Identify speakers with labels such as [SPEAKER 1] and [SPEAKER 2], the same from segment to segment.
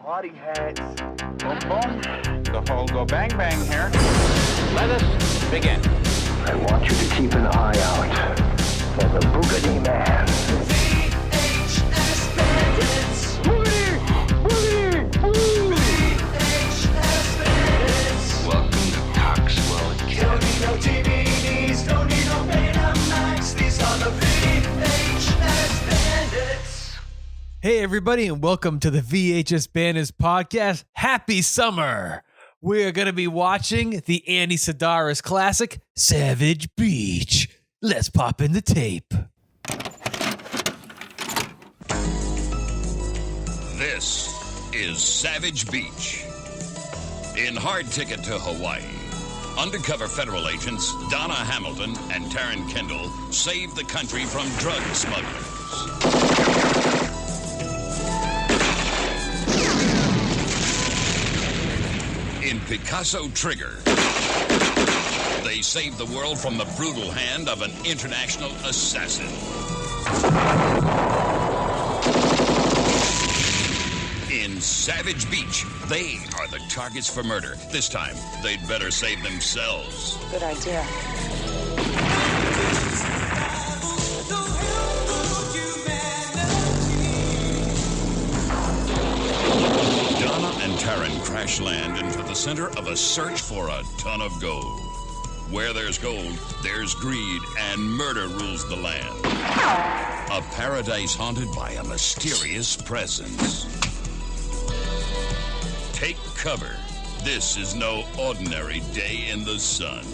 [SPEAKER 1] party hats. Boom, boom. The whole go bang bang here. Let us begin.
[SPEAKER 2] I want you to keep an eye out for the Boogity Man.
[SPEAKER 3] VHS Bandits. VHS Bandits.
[SPEAKER 2] Welcome to Coxwell
[SPEAKER 3] Don't need no DVDs, don't need no Betamax. These are the VHS Bandits.
[SPEAKER 4] Hey everybody, and welcome to the VHS Bandits podcast. Happy summer! We're going to be watching the Andy Sidaris classic, Savage Beach. Let's pop in the tape.
[SPEAKER 5] This is Savage Beach. In Hard Ticket to Hawaii, undercover federal agents Donna Hamilton and Taryn Kendall save the country from drug smugglers. In Picasso Trigger, they save the world from the brutal hand of an international assassin. In Savage Beach, they are the targets for murder. This time, they'd better save themselves.
[SPEAKER 6] Good idea.
[SPEAKER 5] Donna and Taryn crash land into the center of a search for a ton of gold. Where there's gold, there's greed, and murder rules the land. A paradise haunted by a mysterious presence. Take cover. This is no ordinary day in the sun.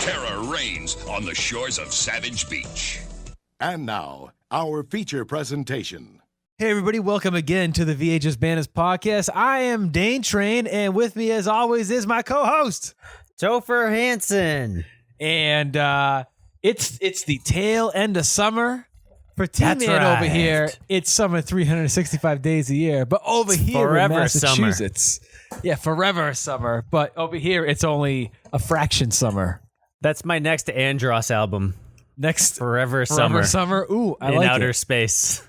[SPEAKER 5] Terror reigns on the shores of Savage Beach.
[SPEAKER 7] And now, our feature presentation.
[SPEAKER 4] Hey everybody, welcome again to the VHS Bandits podcast. I am Dane Train, and with me as always is my co-host,
[SPEAKER 8] Topher Hansen.
[SPEAKER 4] And it's the tail end of summer. For
[SPEAKER 8] That's
[SPEAKER 4] T-Man over
[SPEAKER 8] right.
[SPEAKER 4] here, it's summer 365 days a year. But over here in
[SPEAKER 8] forever
[SPEAKER 4] Massachusetts, yeah, forever summer. But over here, it's only a fraction summer.
[SPEAKER 8] That's my next Andros album.
[SPEAKER 4] Next
[SPEAKER 8] Forever
[SPEAKER 4] summer.
[SPEAKER 8] Summer.
[SPEAKER 4] Ooh, I
[SPEAKER 8] in
[SPEAKER 4] like
[SPEAKER 8] outer
[SPEAKER 4] it.
[SPEAKER 8] space.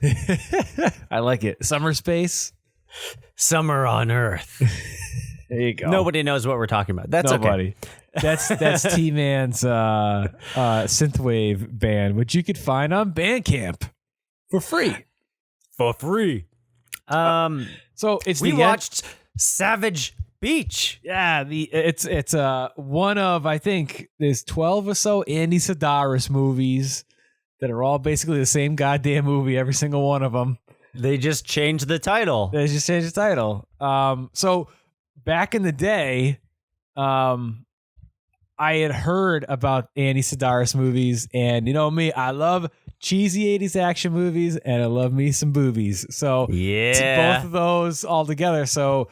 [SPEAKER 4] I like it. Summer space.
[SPEAKER 8] Summer on Earth.
[SPEAKER 4] There you go.
[SPEAKER 8] Nobody knows what we're talking about. That's
[SPEAKER 4] Nobody.
[SPEAKER 8] okay.
[SPEAKER 4] That's T-Man's synthwave band, which you could find on Bandcamp for free.
[SPEAKER 8] For free.
[SPEAKER 4] So it's
[SPEAKER 8] We
[SPEAKER 4] the
[SPEAKER 8] watched Savage Beach.
[SPEAKER 4] Yeah, it's one of, I think there's 12 or so Andy Sidaris movies that are all basically the same goddamn movie, every single one of them.
[SPEAKER 8] They just changed the title.
[SPEAKER 4] They just changed the title. So back in the day, I had heard about Andy Sidaris movies, and you know me, I love cheesy 80s action movies, and I love me some boobies. So
[SPEAKER 8] Yeah.
[SPEAKER 4] both of those all together. So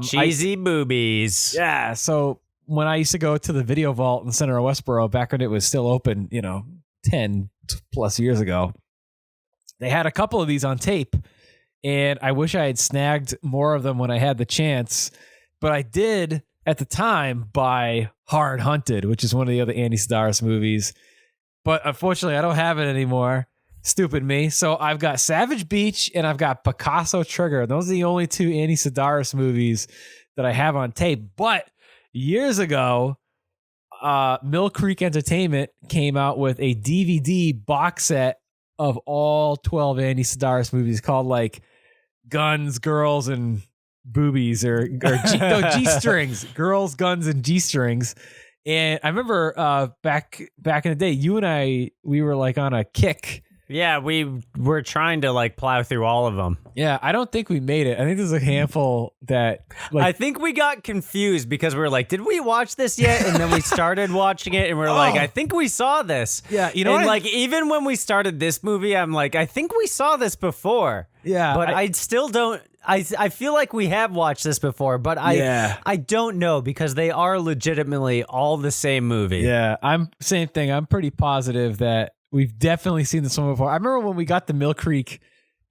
[SPEAKER 8] Cheesy boobies.
[SPEAKER 4] yeah. So when I used to go to the Video Vault in the center of Westboro, back when it was still open, 10 plus years ago, they had a couple of these on tape, and I wish I had snagged more of them when I had the chance, but I did at the time buy Hard Hunted, which is one of the other Andy Sidaris movies, but unfortunately I don't have it anymore. Stupid me. So I've got Savage Beach and I've got Picasso Trigger. Those are the only two Andy Sidaris movies that I have on tape. But years ago, Mill Creek Entertainment came out with a DVD box set of all 12 Andy Sidaris movies called like Guns, Girls, and Boobies or G-strings. Girls, Guns, and G-strings. And I remember back in the day, you and we were like on a kick.
[SPEAKER 8] Yeah, we were trying to like plow through all of them.
[SPEAKER 4] Yeah, I don't think we made it. I think there's a handful that
[SPEAKER 8] I think we got confused because we were like, did we watch this yet? And then we started watching it and we are like, I think we saw this.
[SPEAKER 4] Yeah, you know
[SPEAKER 8] and
[SPEAKER 4] what?
[SPEAKER 8] like even when we started this movie, I'm like, I think we saw this before.
[SPEAKER 4] Yeah,
[SPEAKER 8] But I still don't I feel like we have watched this before, but I don't know because they are legitimately all the same movie.
[SPEAKER 4] Yeah, same thing. I'm pretty positive that we've definitely seen this one before. I remember when we got the Mill Creek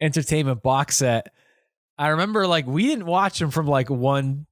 [SPEAKER 4] Entertainment box set, I remember like we didn't watch them from like one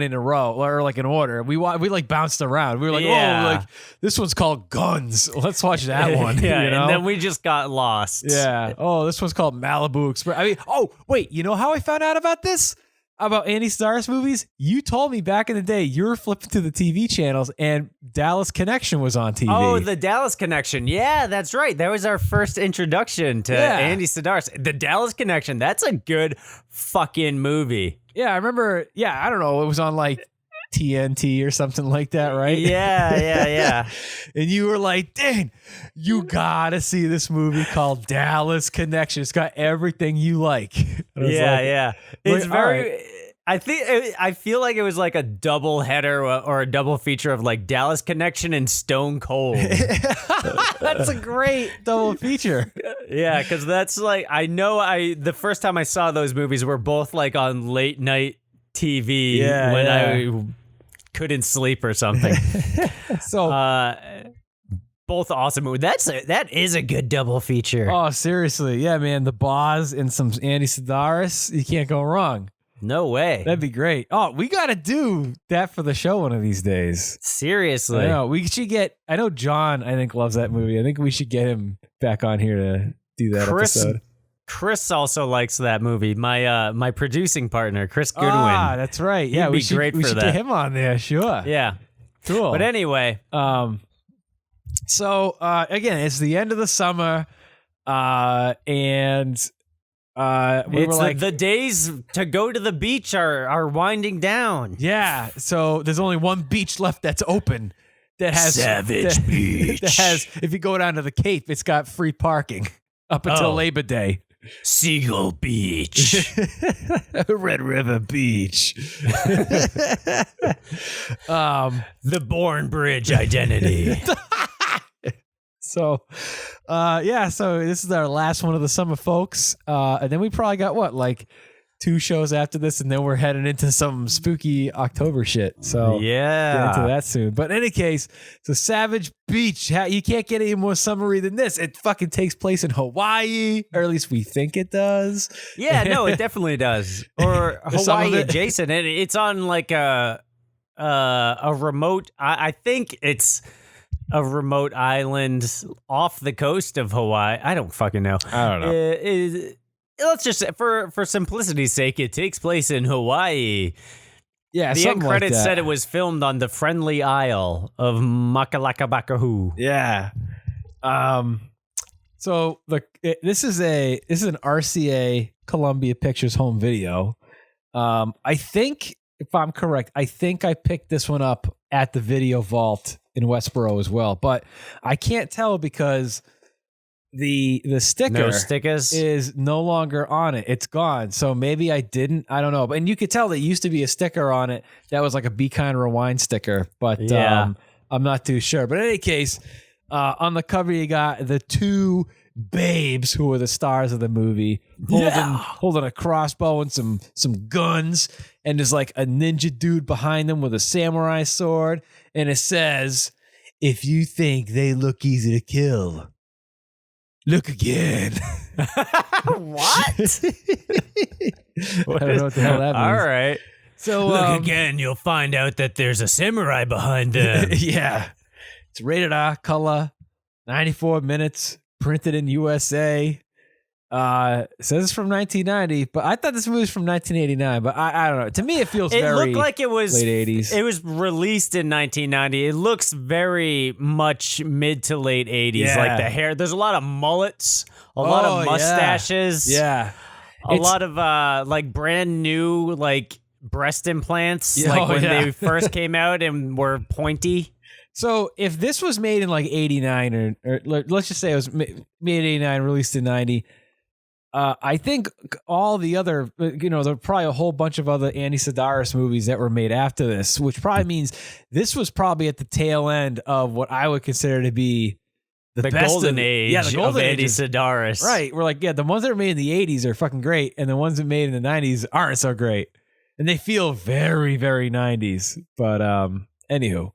[SPEAKER 4] in a row or like in order. We like bounced around. We were like,
[SPEAKER 8] Yeah.
[SPEAKER 4] oh, like this one's called Guns. Let's watch that one.
[SPEAKER 8] Yeah,
[SPEAKER 4] you know?
[SPEAKER 8] and then we just got lost.
[SPEAKER 4] Yeah. Oh, this one's called Malibu Express. I mean, oh, wait, you know how I found out about this? about Andy Sidaris movies? You told me back in the day you were flipping to the TV channels and Dallas Connection was on TV.
[SPEAKER 8] Oh, the Dallas Connection. Yeah, that's right. That was our first introduction to Andy Sidaris. The Dallas Connection. That's a good fucking movie.
[SPEAKER 4] Yeah, I remember. Yeah, I don't know. It was on like TNT or something like that, right?
[SPEAKER 8] Yeah.
[SPEAKER 4] And you were like, "Dang, you gotta see this movie called Dallas Connection. It's got everything you like."
[SPEAKER 8] Yeah. It's
[SPEAKER 4] like,
[SPEAKER 8] very.
[SPEAKER 4] all right.
[SPEAKER 8] I feel like it was like a double header or a double feature of like Dallas Connection and Stone Cold.
[SPEAKER 4] That's a great double feature.
[SPEAKER 8] Yeah, because that's like the first time I saw those movies were both like on late night TV when I couldn't sleep or something.
[SPEAKER 4] So
[SPEAKER 8] both awesome movies. That is a good double feature.
[SPEAKER 4] oh, seriously, yeah, man, the Boz and some Andy Sidaris, you can't go wrong.
[SPEAKER 8] No way.
[SPEAKER 4] That'd be great. Oh, we got to do that for the show one of these days.
[SPEAKER 8] Seriously.
[SPEAKER 4] I know. We should get, I know John, I think, loves that movie. I think we should get him back on here to do that episode.
[SPEAKER 8] Chris also likes that movie. My producing partner, Chris Goodwin.
[SPEAKER 4] Ah, that's right. Yeah,
[SPEAKER 8] He'd
[SPEAKER 4] we
[SPEAKER 8] be
[SPEAKER 4] should,
[SPEAKER 8] great
[SPEAKER 4] we
[SPEAKER 8] for
[SPEAKER 4] should
[SPEAKER 8] that.
[SPEAKER 4] get him on there. Sure.
[SPEAKER 8] Yeah.
[SPEAKER 4] Cool.
[SPEAKER 8] But anyway.
[SPEAKER 4] So, again, it's the end of the summer. And we were like,
[SPEAKER 8] the days to go to the beach are winding down.
[SPEAKER 4] yeah. So there's only one beach left that's open. That has
[SPEAKER 8] Savage Beach.
[SPEAKER 4] That has, if you go down to the Cape, it's got free parking up until Labor Day.
[SPEAKER 8] Seagull Beach.
[SPEAKER 4] Red River Beach.
[SPEAKER 8] The Bourne Bridge Identity.
[SPEAKER 4] So, so this is our last one of the summer, folks. And then we probably got like 2 shows after this, and then we're heading into some spooky October shit. So get into that soon. But in any case, so Savage Beach, you can't get any more summery than this. It fucking takes place in Hawaii, or at least we think it does.
[SPEAKER 8] Yeah, no, it definitely does. Or Hawaii adjacent. And it's on like a remote. I think it's a remote island off the coast of Hawaii. I don't fucking know.
[SPEAKER 4] I don't know.
[SPEAKER 8] Let's just for simplicity's sake, it takes place in Hawaii.
[SPEAKER 4] Yeah,
[SPEAKER 8] the end credits said it was filmed on the Friendly Isle of Makalakabakahu.
[SPEAKER 4] Yeah. So this is an RCA Columbia Pictures home video. I think, if I'm correct, I picked this one up at the Video Vault in Westboro as well, but I can't tell because the sticker
[SPEAKER 8] No stickers
[SPEAKER 4] is no longer on it. It's gone. So maybe I didn't. I don't know. And you could tell there used to be a sticker on it that was like a Be Kind Rewind sticker, but I'm not too sure. But in any case, on the cover you got the 2 babes who are the stars of the movie holding a crossbow and some guns, and there's like a ninja dude behind them with a samurai sword, and it says, "If you think they look easy to kill, look again."
[SPEAKER 8] What?
[SPEAKER 4] I don't know what the hell that means.
[SPEAKER 8] All right.
[SPEAKER 4] So
[SPEAKER 8] Look again, you'll find out that there's a samurai behind them.
[SPEAKER 4] yeah. It's rated R, color, 94 minutes, printed in USA. It says it's from 1990, but I thought this movie was from 1989, but I don't know. To me, it feels
[SPEAKER 8] It
[SPEAKER 4] very
[SPEAKER 8] looked like it was
[SPEAKER 4] late 80s.
[SPEAKER 8] It was released in 1990. It looks very much mid to late 80s.
[SPEAKER 4] Yeah.
[SPEAKER 8] Like the hair, there's a lot of mullets, a lot of mustaches.
[SPEAKER 4] Yeah.
[SPEAKER 8] A lot of like brand new like breast implants,
[SPEAKER 4] Yeah,
[SPEAKER 8] like when
[SPEAKER 4] yeah.
[SPEAKER 8] they first came out and were pointy.
[SPEAKER 4] So if this was made in like 89 or let's just say it was made 89, released in 90, I think all the other, there are probably a whole bunch of other Andy Sidaris movies that were made after this, which probably means this was probably at the tail end of what I would consider to be the best
[SPEAKER 8] golden age
[SPEAKER 4] the golden
[SPEAKER 8] of Andy
[SPEAKER 4] ages.
[SPEAKER 8] Sidaris.
[SPEAKER 4] Right. We're like, the ones that were made in the 80s are fucking great, and the ones that made in the 90s aren't so great. And they feel very, very 90s. But anywho.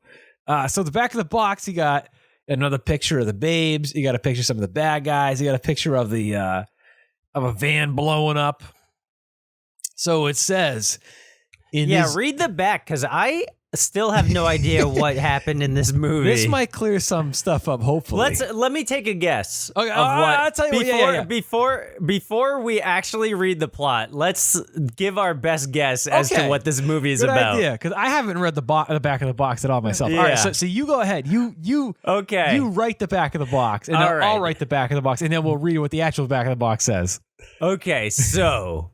[SPEAKER 4] So the back of the box, you got another picture of the babes. You got a picture of some of the bad guys. You got a picture of the of a van blowing up. So it says,
[SPEAKER 8] read the back, because still have no idea what happened in this movie.
[SPEAKER 4] This might clear some stuff up, hopefully.
[SPEAKER 8] Let me take a guess.
[SPEAKER 4] Okay,
[SPEAKER 8] of what,
[SPEAKER 4] I'll tell you
[SPEAKER 8] before we actually read the plot, let's give our best guess as to what this movie is
[SPEAKER 4] Good
[SPEAKER 8] about.
[SPEAKER 4] idea, because I haven't read the back of the box at all myself.
[SPEAKER 8] Yeah.
[SPEAKER 4] All right, so you go ahead. You write the back of the box, and then I'll write the back of the box, and then we'll read what the actual back of the box says.
[SPEAKER 8] Okay, so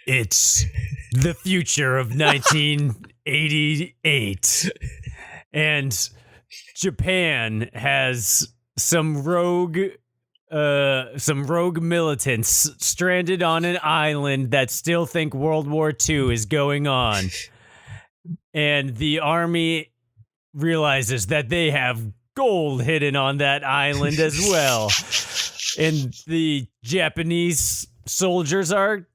[SPEAKER 8] it's the future of 1988, and Japan has some rogue militants stranded on an island that still think World War II is going on, and the army realizes that they have gold hidden on that island as well. And the Japanese soldiers are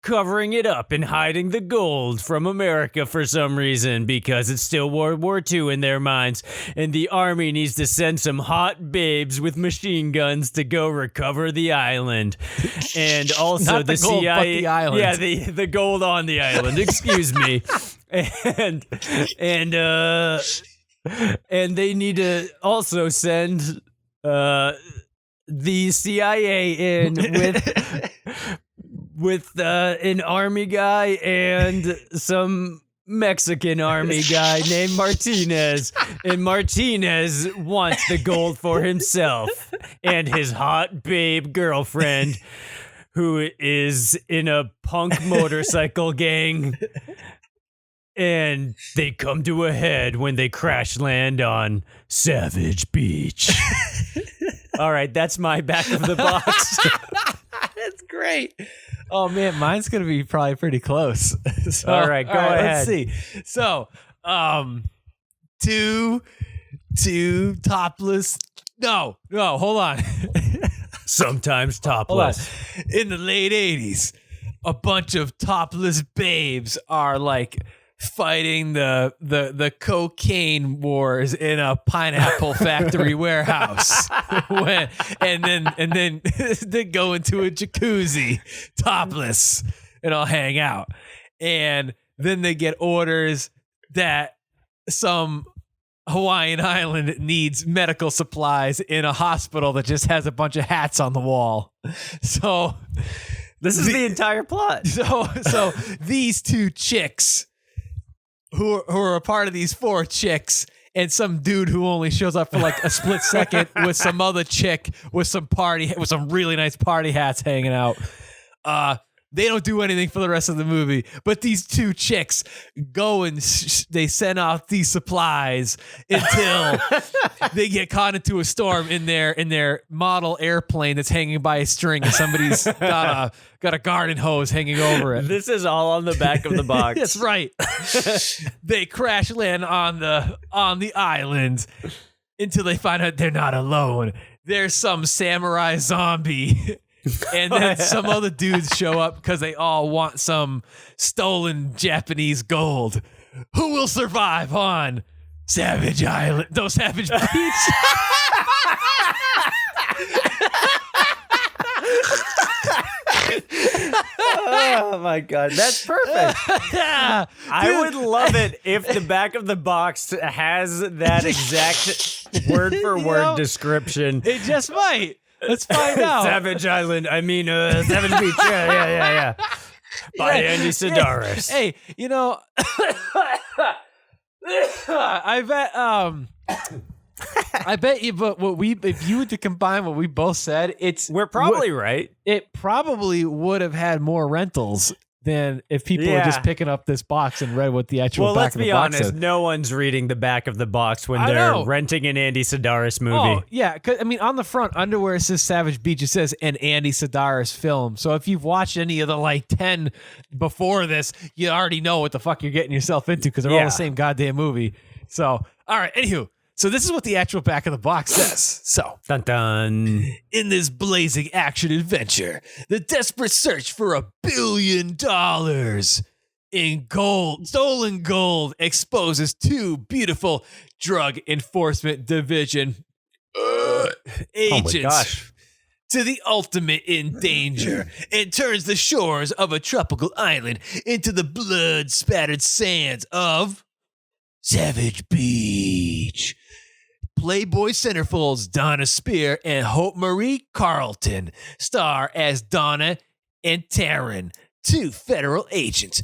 [SPEAKER 8] covering it up and hiding the gold from America for some reason because it's still World War II in their minds. And the army needs to send some hot babes with machine guns to go recover the island. And also
[SPEAKER 4] Not the gold,
[SPEAKER 8] CIA.
[SPEAKER 4] but the island.
[SPEAKER 8] Yeah, the gold on the island. Excuse me. And they need to also send the CIA in with an army guy and some Mexican army guy named Martinez. And Martinez wants the gold for himself and his hot babe girlfriend, who is in a punk motorcycle gang. And they come to a head when they crash land on Savage Beach. All right, that's my back of the box.
[SPEAKER 4] That's great. Oh man, mine's gonna be probably pretty close. So,
[SPEAKER 8] all right, go ahead.
[SPEAKER 4] Let's see. So, two topless. No, hold on.
[SPEAKER 8] Sometimes topless.
[SPEAKER 4] Hold on. In the late 80s, a bunch of topless babes are like fighting the cocaine wars in a pineapple factory warehouse, and then they go into a jacuzzi topless and all hang out, and then they get orders that some Hawaiian island needs medical supplies in a hospital that just has a bunch of hats on the wall. So
[SPEAKER 8] this is the entire plot.
[SPEAKER 4] So these two chicks who are a part of these four chicks and some dude who only shows up for like a split second with some other chick with some really nice party hats hanging out. They don't do anything for the rest of the movie, but these two chicks go and they send out these supplies until they get caught into a storm in their model airplane that's hanging by a string, and somebody's got a garden hose hanging over it.
[SPEAKER 8] This is all on the back of the box.
[SPEAKER 4] That's right. They crash land on the island until they find out they're not alone. There's some samurai zombie. And then some other dudes show up because they all want some stolen Japanese gold. Who will survive on Savage Island? No, Savage Beach.
[SPEAKER 8] Oh my God, that's perfect. I would love it if the back of the box has that exact word for word description.
[SPEAKER 4] It just might. Let's find out.
[SPEAKER 8] Savage Island. I mean, Savage Beach. Yeah. By Andy Sidaris.
[SPEAKER 4] Hey, I bet you. But if you were to combine what we both said,
[SPEAKER 8] we're probably right.
[SPEAKER 4] It probably would have had more rentals than if people were just picking up this box and read what the actual back of the box
[SPEAKER 8] let's be honest,
[SPEAKER 4] said.
[SPEAKER 8] no one's reading the back of the box when they're renting an Andy Sidaris movie.
[SPEAKER 4] Oh, yeah. On the front, underwear says Savage Beach. It says an Andy Sidaris film. So if you've watched any of the 10 before this, you already know what the fuck you're getting yourself into because they're all the same goddamn movie. So, all right. Anywho. So this is what the actual back of the box says. So,
[SPEAKER 8] dun dun.
[SPEAKER 4] In this blazing action adventure, the desperate search for $1 billion in stolen gold, exposes two beautiful Drug Enforcement Division agents to the ultimate in danger and turns the shores of a tropical island into the blood-spattered sands of Savage Beach. Playboy centerfolds Donna Spear and Hope Marie Carlton star as Donna and Taryn, two federal agents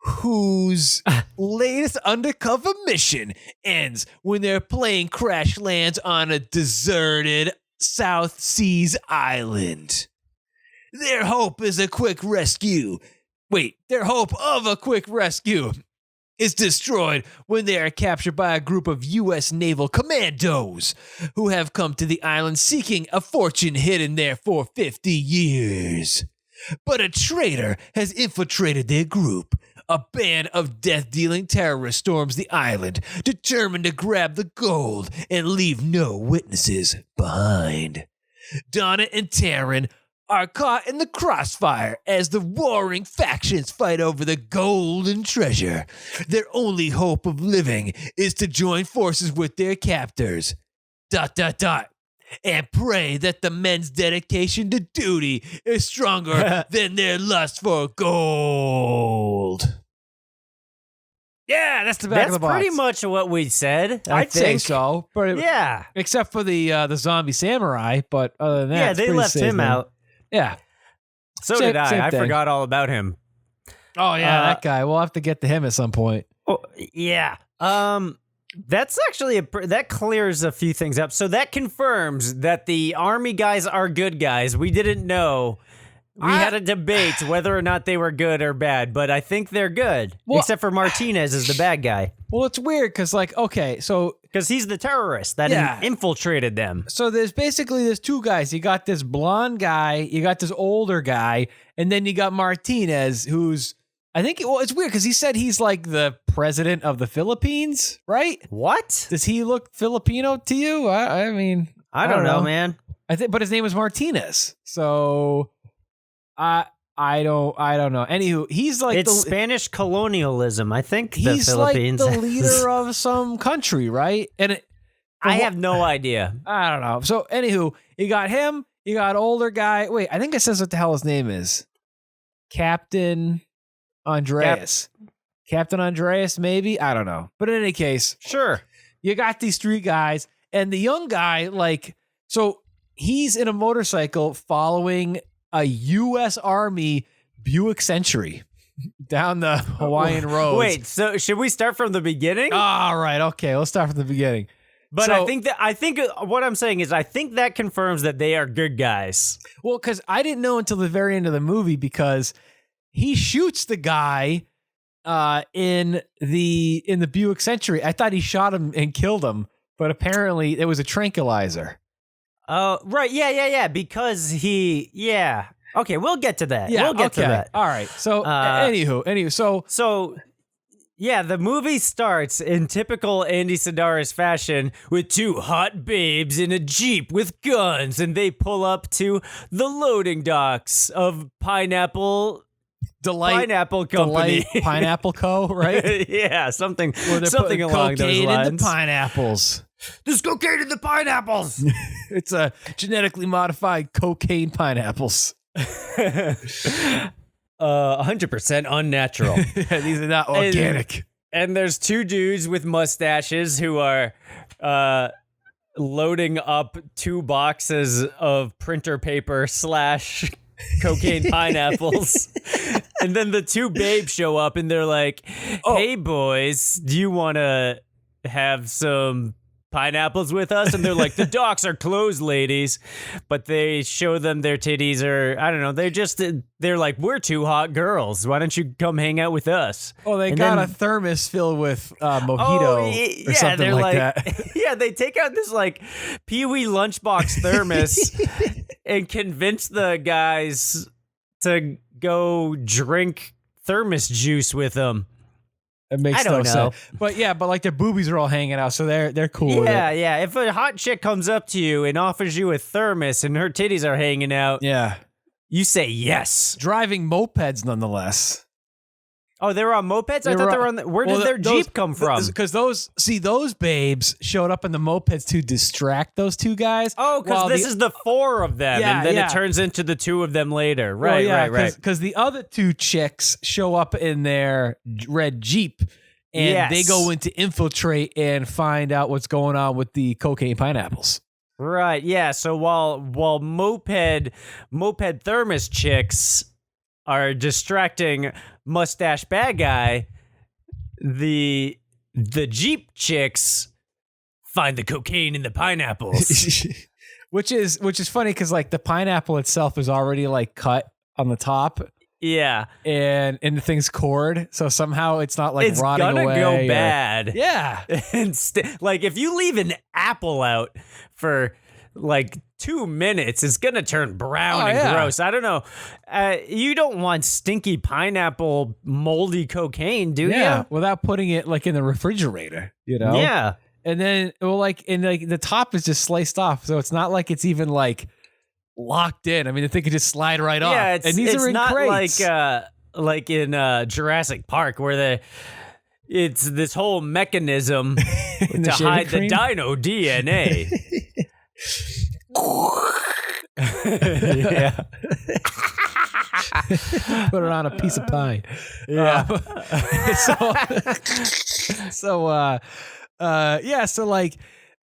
[SPEAKER 4] whose latest undercover mission ends when their plane crash lands on a deserted South Seas island. Their hope of a quick rescue is destroyed when they are captured by a group of U.S. naval commandos who have come to the island seeking a fortune hidden there for 50 years. But a traitor has infiltrated their group. A band of death-dealing terrorists storms the island, determined to grab the gold and leave no witnesses behind. Donna and Taryn are caught in the crossfire as the warring factions fight over the golden treasure. Their only hope of living is to join forces with their captors. ... And pray that the men's dedication to duty is stronger than their lust for gold. Yeah, that's the back of the box.
[SPEAKER 8] That's pretty much what we said.
[SPEAKER 4] I'd say so. But
[SPEAKER 8] yeah.
[SPEAKER 4] Except for the zombie samurai, but other than that,
[SPEAKER 8] yeah,
[SPEAKER 4] it's
[SPEAKER 8] they
[SPEAKER 4] pretty
[SPEAKER 8] left
[SPEAKER 4] safe,
[SPEAKER 8] him
[SPEAKER 4] man.
[SPEAKER 8] out.
[SPEAKER 4] Yeah.
[SPEAKER 8] So
[SPEAKER 4] Same-
[SPEAKER 8] did I.
[SPEAKER 4] same
[SPEAKER 8] I
[SPEAKER 4] thing.
[SPEAKER 8] forgot all about him.
[SPEAKER 4] Oh yeah, that guy. We'll have to get to him at some point.
[SPEAKER 8] Oh, yeah. That's actually that clears a few things up. So that confirms that the army guys are good guys. We didn't know. We had a debate whether or not they were good or bad, but I think they're good.
[SPEAKER 4] Well-
[SPEAKER 8] except for Martinez is the bad guy.
[SPEAKER 4] Well, it's weird because, like, okay, so
[SPEAKER 8] Because he's the terrorist that
[SPEAKER 4] Yeah.
[SPEAKER 8] infiltrated them.
[SPEAKER 4] there's two guys. You got this blonde guy, you got this older guy, and then you got Martinez, who's it's weird because he said he's like the president of the Philippines, right?
[SPEAKER 8] What?
[SPEAKER 4] Does he look Filipino to you? I mean,
[SPEAKER 8] I don't know, man.
[SPEAKER 4] I think, but his name was Martinez, so I don't know. Anywho, he's like
[SPEAKER 8] It's Spanish colonialism. I think the
[SPEAKER 4] he's like
[SPEAKER 8] Philippines.
[SPEAKER 4] the leader of some country, right? And
[SPEAKER 8] I have no idea.
[SPEAKER 4] I don't know. So, anywho, you got him. You got older guy. Wait, I think it says what the hell his name is. Captain Andreas. Captain Andreas, maybe? I don't know. But in any case,
[SPEAKER 8] Sure.
[SPEAKER 4] you got these three guys, and the young guy, so he's in a motorcycle following a U.S. Army Buick Century down the Hawaiian roads.
[SPEAKER 8] Wait, so should we start from the beginning?
[SPEAKER 4] All right, okay, let's start from the beginning.
[SPEAKER 8] But
[SPEAKER 4] So-
[SPEAKER 8] I think what I'm saying is I think that confirms that they are good guys.
[SPEAKER 4] Well, because I didn't know until the very end of the movie because he shoots the guy in the Buick Century. I thought he shot him and killed him, but apparently it was a tranquilizer.
[SPEAKER 8] Oh, right. Yeah. Because yeah. Okay, we'll get to that.
[SPEAKER 4] Yeah,
[SPEAKER 8] we'll get to that.
[SPEAKER 4] All right. So, anywho,
[SPEAKER 8] So, yeah, the movie starts in typical Andy Sidaris fashion with two hot babes in a Jeep with guns, and they pull up to the loading docks of Pineapple Company.
[SPEAKER 4] Delight Pineapple Co., right?
[SPEAKER 8] Yeah, something
[SPEAKER 4] Where they're
[SPEAKER 8] something
[SPEAKER 4] putting
[SPEAKER 8] along those
[SPEAKER 4] cocaine
[SPEAKER 8] lines.
[SPEAKER 4] in the pineapples.
[SPEAKER 8] There's cocaine in the pineapples.
[SPEAKER 4] It's a genetically modified cocaine pineapples.
[SPEAKER 8] 100% unnatural.
[SPEAKER 4] These are not organic.
[SPEAKER 8] And there's two dudes with mustaches who are loading up 2 boxes of printer paper / cocaine pineapples. And then the 2 babes show up and they're like, hey boys, do you want to have some pineapples with us? And they're like, the docks are closed, ladies. But they show them their titties, or I don't know, they're like, we're 2 hot girls, why don't you come hang out with us?
[SPEAKER 4] Oh, they
[SPEAKER 8] And
[SPEAKER 4] got
[SPEAKER 8] then-
[SPEAKER 4] a thermos filled with mojito or something
[SPEAKER 8] they're
[SPEAKER 4] like that.
[SPEAKER 8] Yeah, they take out this like Pee-wee lunchbox thermos and convince the guys to go drink thermos juice with them.
[SPEAKER 4] It makes
[SPEAKER 8] I don't
[SPEAKER 4] no
[SPEAKER 8] know.
[SPEAKER 4] sense. But yeah, but like their boobies are all hanging out, so they're cool with
[SPEAKER 8] Yeah,
[SPEAKER 4] it.
[SPEAKER 8] yeah. If a hot chick comes up to you and offers you a thermos and her titties are hanging out,
[SPEAKER 4] Yeah.
[SPEAKER 8] you say yes.
[SPEAKER 4] Driving mopeds nonetheless.
[SPEAKER 8] Oh, they were on mopeds? I thought they were on where did their Jeep come from?
[SPEAKER 4] Because those babes showed up in the mopeds to distract those two guys.
[SPEAKER 8] Oh, because this is the 4 of them, and then it turns into the 2 of them later. Right, right.
[SPEAKER 4] Because the other 2 chicks show up in their red Jeep, and they go in to infiltrate and find out what's going on with the cocaine pineapples.
[SPEAKER 8] Right, yeah. So while moped thermos chicks are distracting mustache bad guy, the Jeep chicks find the cocaine in the pineapples.
[SPEAKER 4] which is funny because like the pineapple itself is already like cut on the top.
[SPEAKER 8] Yeah.
[SPEAKER 4] And the thing's cored, so somehow it's not like rotting away.
[SPEAKER 8] It's gonna go bad.
[SPEAKER 4] Yeah.
[SPEAKER 8] And like if you leave an apple out for like 2 minutes, it's gonna turn brown and gross. I don't know. You don't want stinky pineapple, moldy cocaine, do you?
[SPEAKER 4] Without putting it like in the refrigerator, you know?
[SPEAKER 8] Yeah.
[SPEAKER 4] And then the top is just sliced off, so it's not like it's even like locked in. I mean, the thing could just slide right off.
[SPEAKER 8] Yeah,
[SPEAKER 4] and these are in
[SPEAKER 8] not
[SPEAKER 4] crates.
[SPEAKER 8] like in Jurassic Park where it's this whole mechanism to hide the dino DNA. Yeah.
[SPEAKER 4] Put it on a piece of pie.
[SPEAKER 8] Yeah.
[SPEAKER 4] So like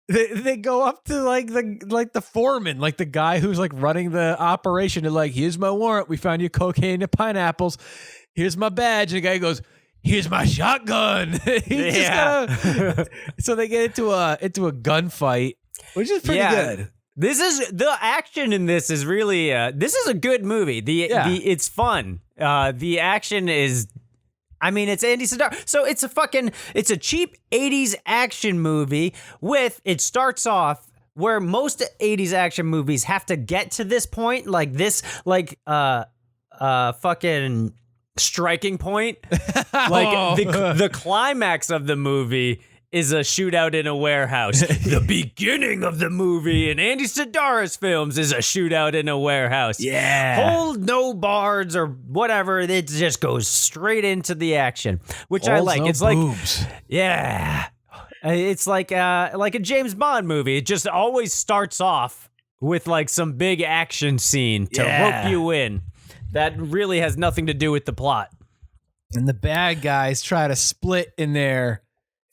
[SPEAKER 4] they go up to like the foreman, like the guy who's like running the operation, and like, here's my warrant. We found you cocaine and pineapples. Here's my badge. And the guy goes, here's my shotgun. So they get into a gunfight, which is pretty good.
[SPEAKER 8] This is the action in this is really this is a good movie. It's fun. The action is, I mean, it's Andy Sidaris. So it's a cheap 80s action movie it starts off where most 80s action movies have to get to this point, like this, like fucking striking point. Like the climax of the movie is a shootout in a warehouse. The beginning of the movie in Andy Sidaris films is a shootout in a warehouse.
[SPEAKER 4] Yeah.
[SPEAKER 8] Hold no bars or whatever. It just goes straight into the action, which I like. It's
[SPEAKER 4] boobs.
[SPEAKER 8] like, yeah, it's like a James Bond movie. It just always starts off with like some big action scene to rope you in. That really has nothing to do with the plot.
[SPEAKER 4] And the bad guys try to split in their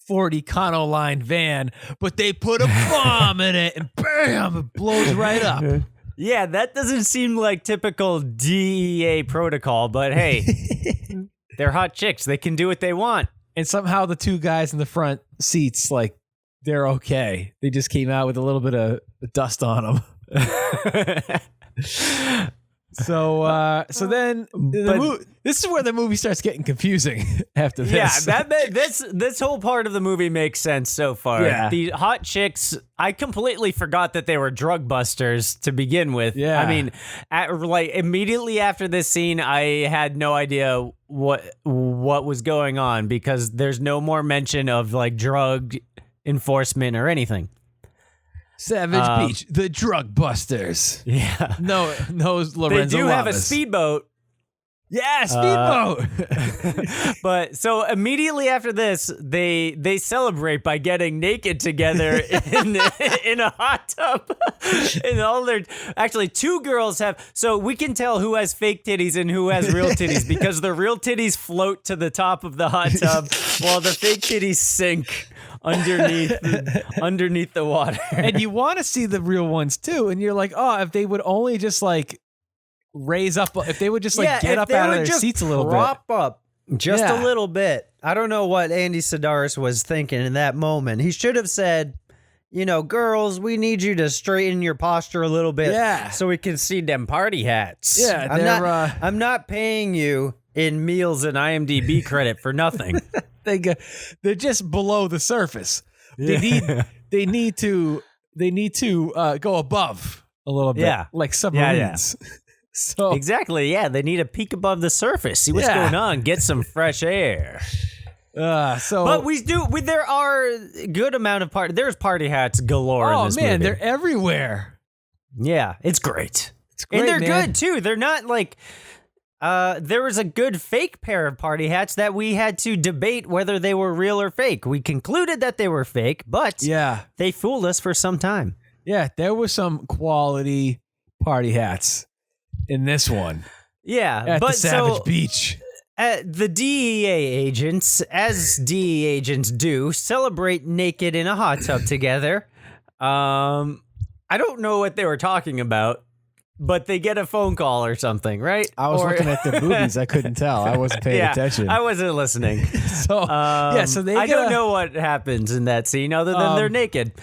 [SPEAKER 4] Ford Econoline van, but they put a bomb in it, and bam, it blows right up.
[SPEAKER 8] Yeah, that doesn't seem like typical DEA protocol, but hey, they're hot chicks. They can do what they want.
[SPEAKER 4] And somehow the 2 guys in the front seats, like, they're okay. They just came out with a little bit of dust on them. So then this is where the movie starts getting confusing after this.
[SPEAKER 8] Yeah, this whole part of the movie makes sense so far.
[SPEAKER 4] Yeah.
[SPEAKER 8] The hot chicks, I completely forgot that they were drug busters to begin with.
[SPEAKER 4] Yeah.
[SPEAKER 8] I mean, immediately after this scene, I had no idea what was going on because there's no more mention of like drug enforcement or anything.
[SPEAKER 4] Savage Beach, the drug busters.
[SPEAKER 8] Yeah.
[SPEAKER 4] No, Lorenzo
[SPEAKER 8] They do have a
[SPEAKER 4] Lamas.
[SPEAKER 8] speedboat.
[SPEAKER 4] Yeah, speedboat.
[SPEAKER 8] But so immediately after this, they celebrate by getting naked together in a hot tub. And actually 2 girls have, so we can tell who has fake titties and who has real titties because the real titties float to the top of the hot tub while the fake titties sink underneath the water.
[SPEAKER 4] And you want to see the real ones too, and you're like, oh, if they would only just like raise up, if they would just like get up out of their seats a little bit,
[SPEAKER 8] prop up just a little bit. I don't know what Andy Sidaris was thinking in that moment. He should have said, you know, girls, we need you to straighten your posture a little bit, so we can see them party hats.
[SPEAKER 4] Yeah,
[SPEAKER 8] I'm not paying you in meals and IMDb credit for nothing.
[SPEAKER 4] They're just below the surface.
[SPEAKER 8] Yeah.
[SPEAKER 4] They need to go above a little bit, like submarines.
[SPEAKER 8] Yeah.
[SPEAKER 4] So
[SPEAKER 8] exactly, yeah. They need to peek above the surface, see what's going on, get some fresh air.
[SPEAKER 4] But
[SPEAKER 8] there are a good amount of there's party hats galore in this movie.
[SPEAKER 4] They're everywhere.
[SPEAKER 8] Yeah, it's great.
[SPEAKER 4] It's great,
[SPEAKER 8] and they're
[SPEAKER 4] man.
[SPEAKER 8] good too. They're not like there was a good fake pair of party hats that we had to debate whether they were real or fake. We concluded that they were fake, but they fooled us for some time.
[SPEAKER 4] Yeah, there was some quality party hats in this one.
[SPEAKER 8] Yeah,
[SPEAKER 4] at
[SPEAKER 8] but
[SPEAKER 4] the Savage Beach.
[SPEAKER 8] The DEA agents, as DEA agents do, celebrate naked in a hot tub together. I don't know what they were talking about, but they get a phone call or something, right?
[SPEAKER 4] I was looking at the movies. I couldn't tell. I wasn't paying attention.
[SPEAKER 8] I wasn't listening.
[SPEAKER 4] So they
[SPEAKER 8] I don't know what happens in that scene other than they're naked.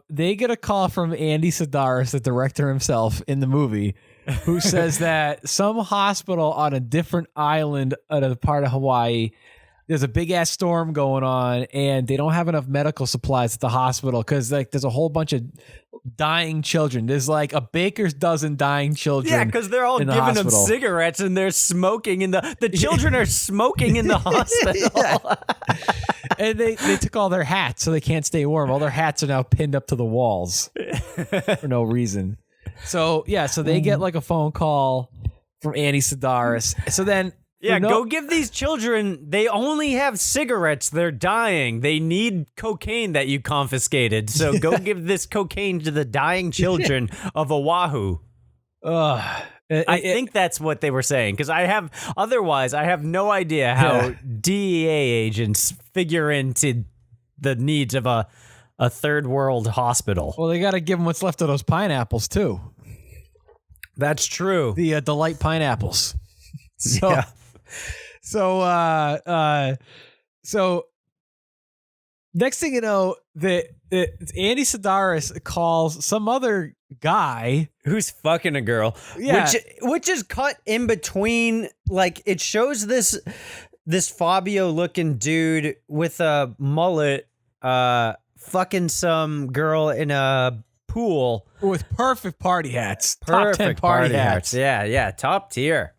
[SPEAKER 4] They get a call from Andy Sidaris, the director himself in the movie, who says that some hospital on a different island at a part of Hawaii, there's a big ass storm going on, and they don't have enough medical supplies at the hospital because like there's a whole bunch of dying children. There's like a baker's dozen dying children.
[SPEAKER 8] Yeah, because they're all giving them cigarettes and they're smoking in the children are smoking in the hospital.
[SPEAKER 4] And they took all their hats, so they can't stay warm. All their hats are now pinned up to the walls for no reason. So they get like a phone call from Andy Sidaris. So then,
[SPEAKER 8] go give these children. They only have cigarettes. They're dying. They need cocaine that you confiscated. So go give this cocaine to the dying children of Oahu. I think that's what they were saying, because I have no idea how DEA agents figure into the needs of a third world hospital.
[SPEAKER 4] Well, they got to give them what's left of those pineapples too.
[SPEAKER 8] That's true.
[SPEAKER 4] The Delight pineapples. So next thing you know, Andy Sidaris calls some other guy
[SPEAKER 8] who's fucking a girl, which is cut in between. Like it shows this Fabio looking dude with a mullet, fucking some girl in a pool
[SPEAKER 4] with perfect party hats,
[SPEAKER 8] perfect
[SPEAKER 4] top 10 party hats.
[SPEAKER 8] Yeah, top tier.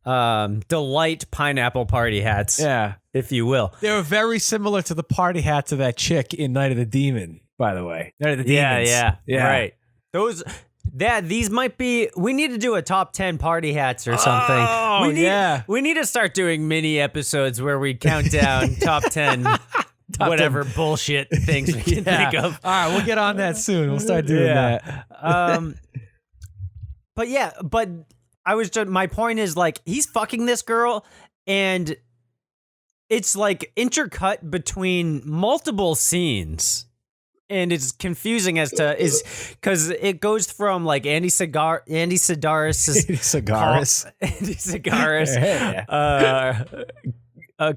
[SPEAKER 8] Delight pineapple party hats, if you will.
[SPEAKER 4] They were very similar to the party hats of that chick in Night of the Demon, by the way. Night of the Demons.
[SPEAKER 8] Yeah, right. These might be. We need to do a top 10 party hats or something.
[SPEAKER 4] Oh,
[SPEAKER 8] we need to start doing mini episodes where we count down top 10 whatever bullshit things we can think of.
[SPEAKER 4] All right, we'll get on that soon. We'll start doing that.
[SPEAKER 8] But I was just, my point is like he's fucking this girl and it's like intercut between multiple scenes. And it's confusing as to because it goes from like Andy Sidaris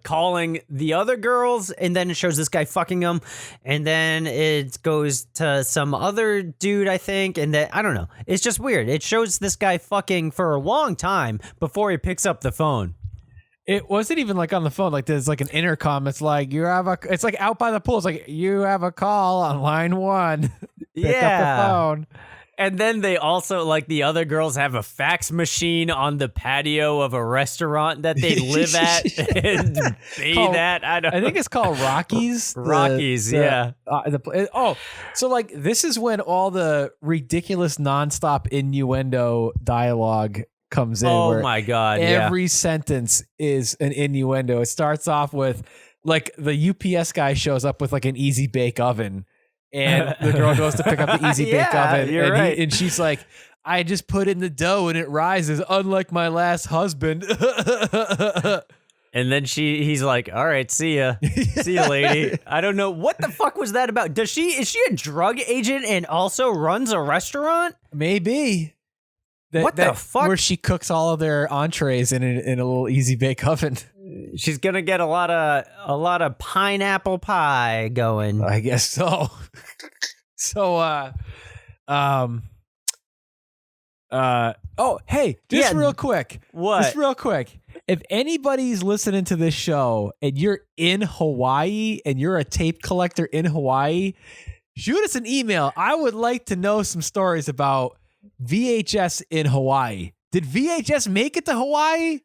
[SPEAKER 8] calling the other girls, and then it shows this guy fucking them, and then it goes to some other dude, I think, and then I don't know. It's just weird. It shows this guy fucking for a long time before he picks up the phone.
[SPEAKER 4] It wasn't even like on the phone. Like there's like an intercom. It's like it's like out by the pool. It's like you have a call on line 1. Pick up the phone.
[SPEAKER 8] And then they also, like, the other girls have a fax machine on the patio of a restaurant that they live at and bathe at. I think
[SPEAKER 4] it's called Rockies. So like this is when all the ridiculous nonstop innuendo dialogue comes in.
[SPEAKER 8] Oh my God.
[SPEAKER 4] Every sentence is an innuendo. It starts off with like the UPS guy shows up with like an easy bake oven and the girl goes to pick up the easy bake oven and she's like, I just put in the dough and it rises, unlike my last husband.
[SPEAKER 8] And then he's like, all right, see ya, lady. I don't know. What the fuck was that about? Is she a drug agent and also runs a restaurant?
[SPEAKER 4] Maybe.
[SPEAKER 8] What the fuck?
[SPEAKER 4] Where she cooks all of their entrees in a little easy bake oven.
[SPEAKER 8] She's gonna get a lot of pineapple pie going.
[SPEAKER 4] I guess so. Real quick.
[SPEAKER 8] What?
[SPEAKER 4] Just real quick. If anybody's listening to this show and you're in Hawaii and you're a tape collector in Hawaii, shoot us an email. I would like to know some stories about VHS in Hawaii. Did VHS make it to Hawaii?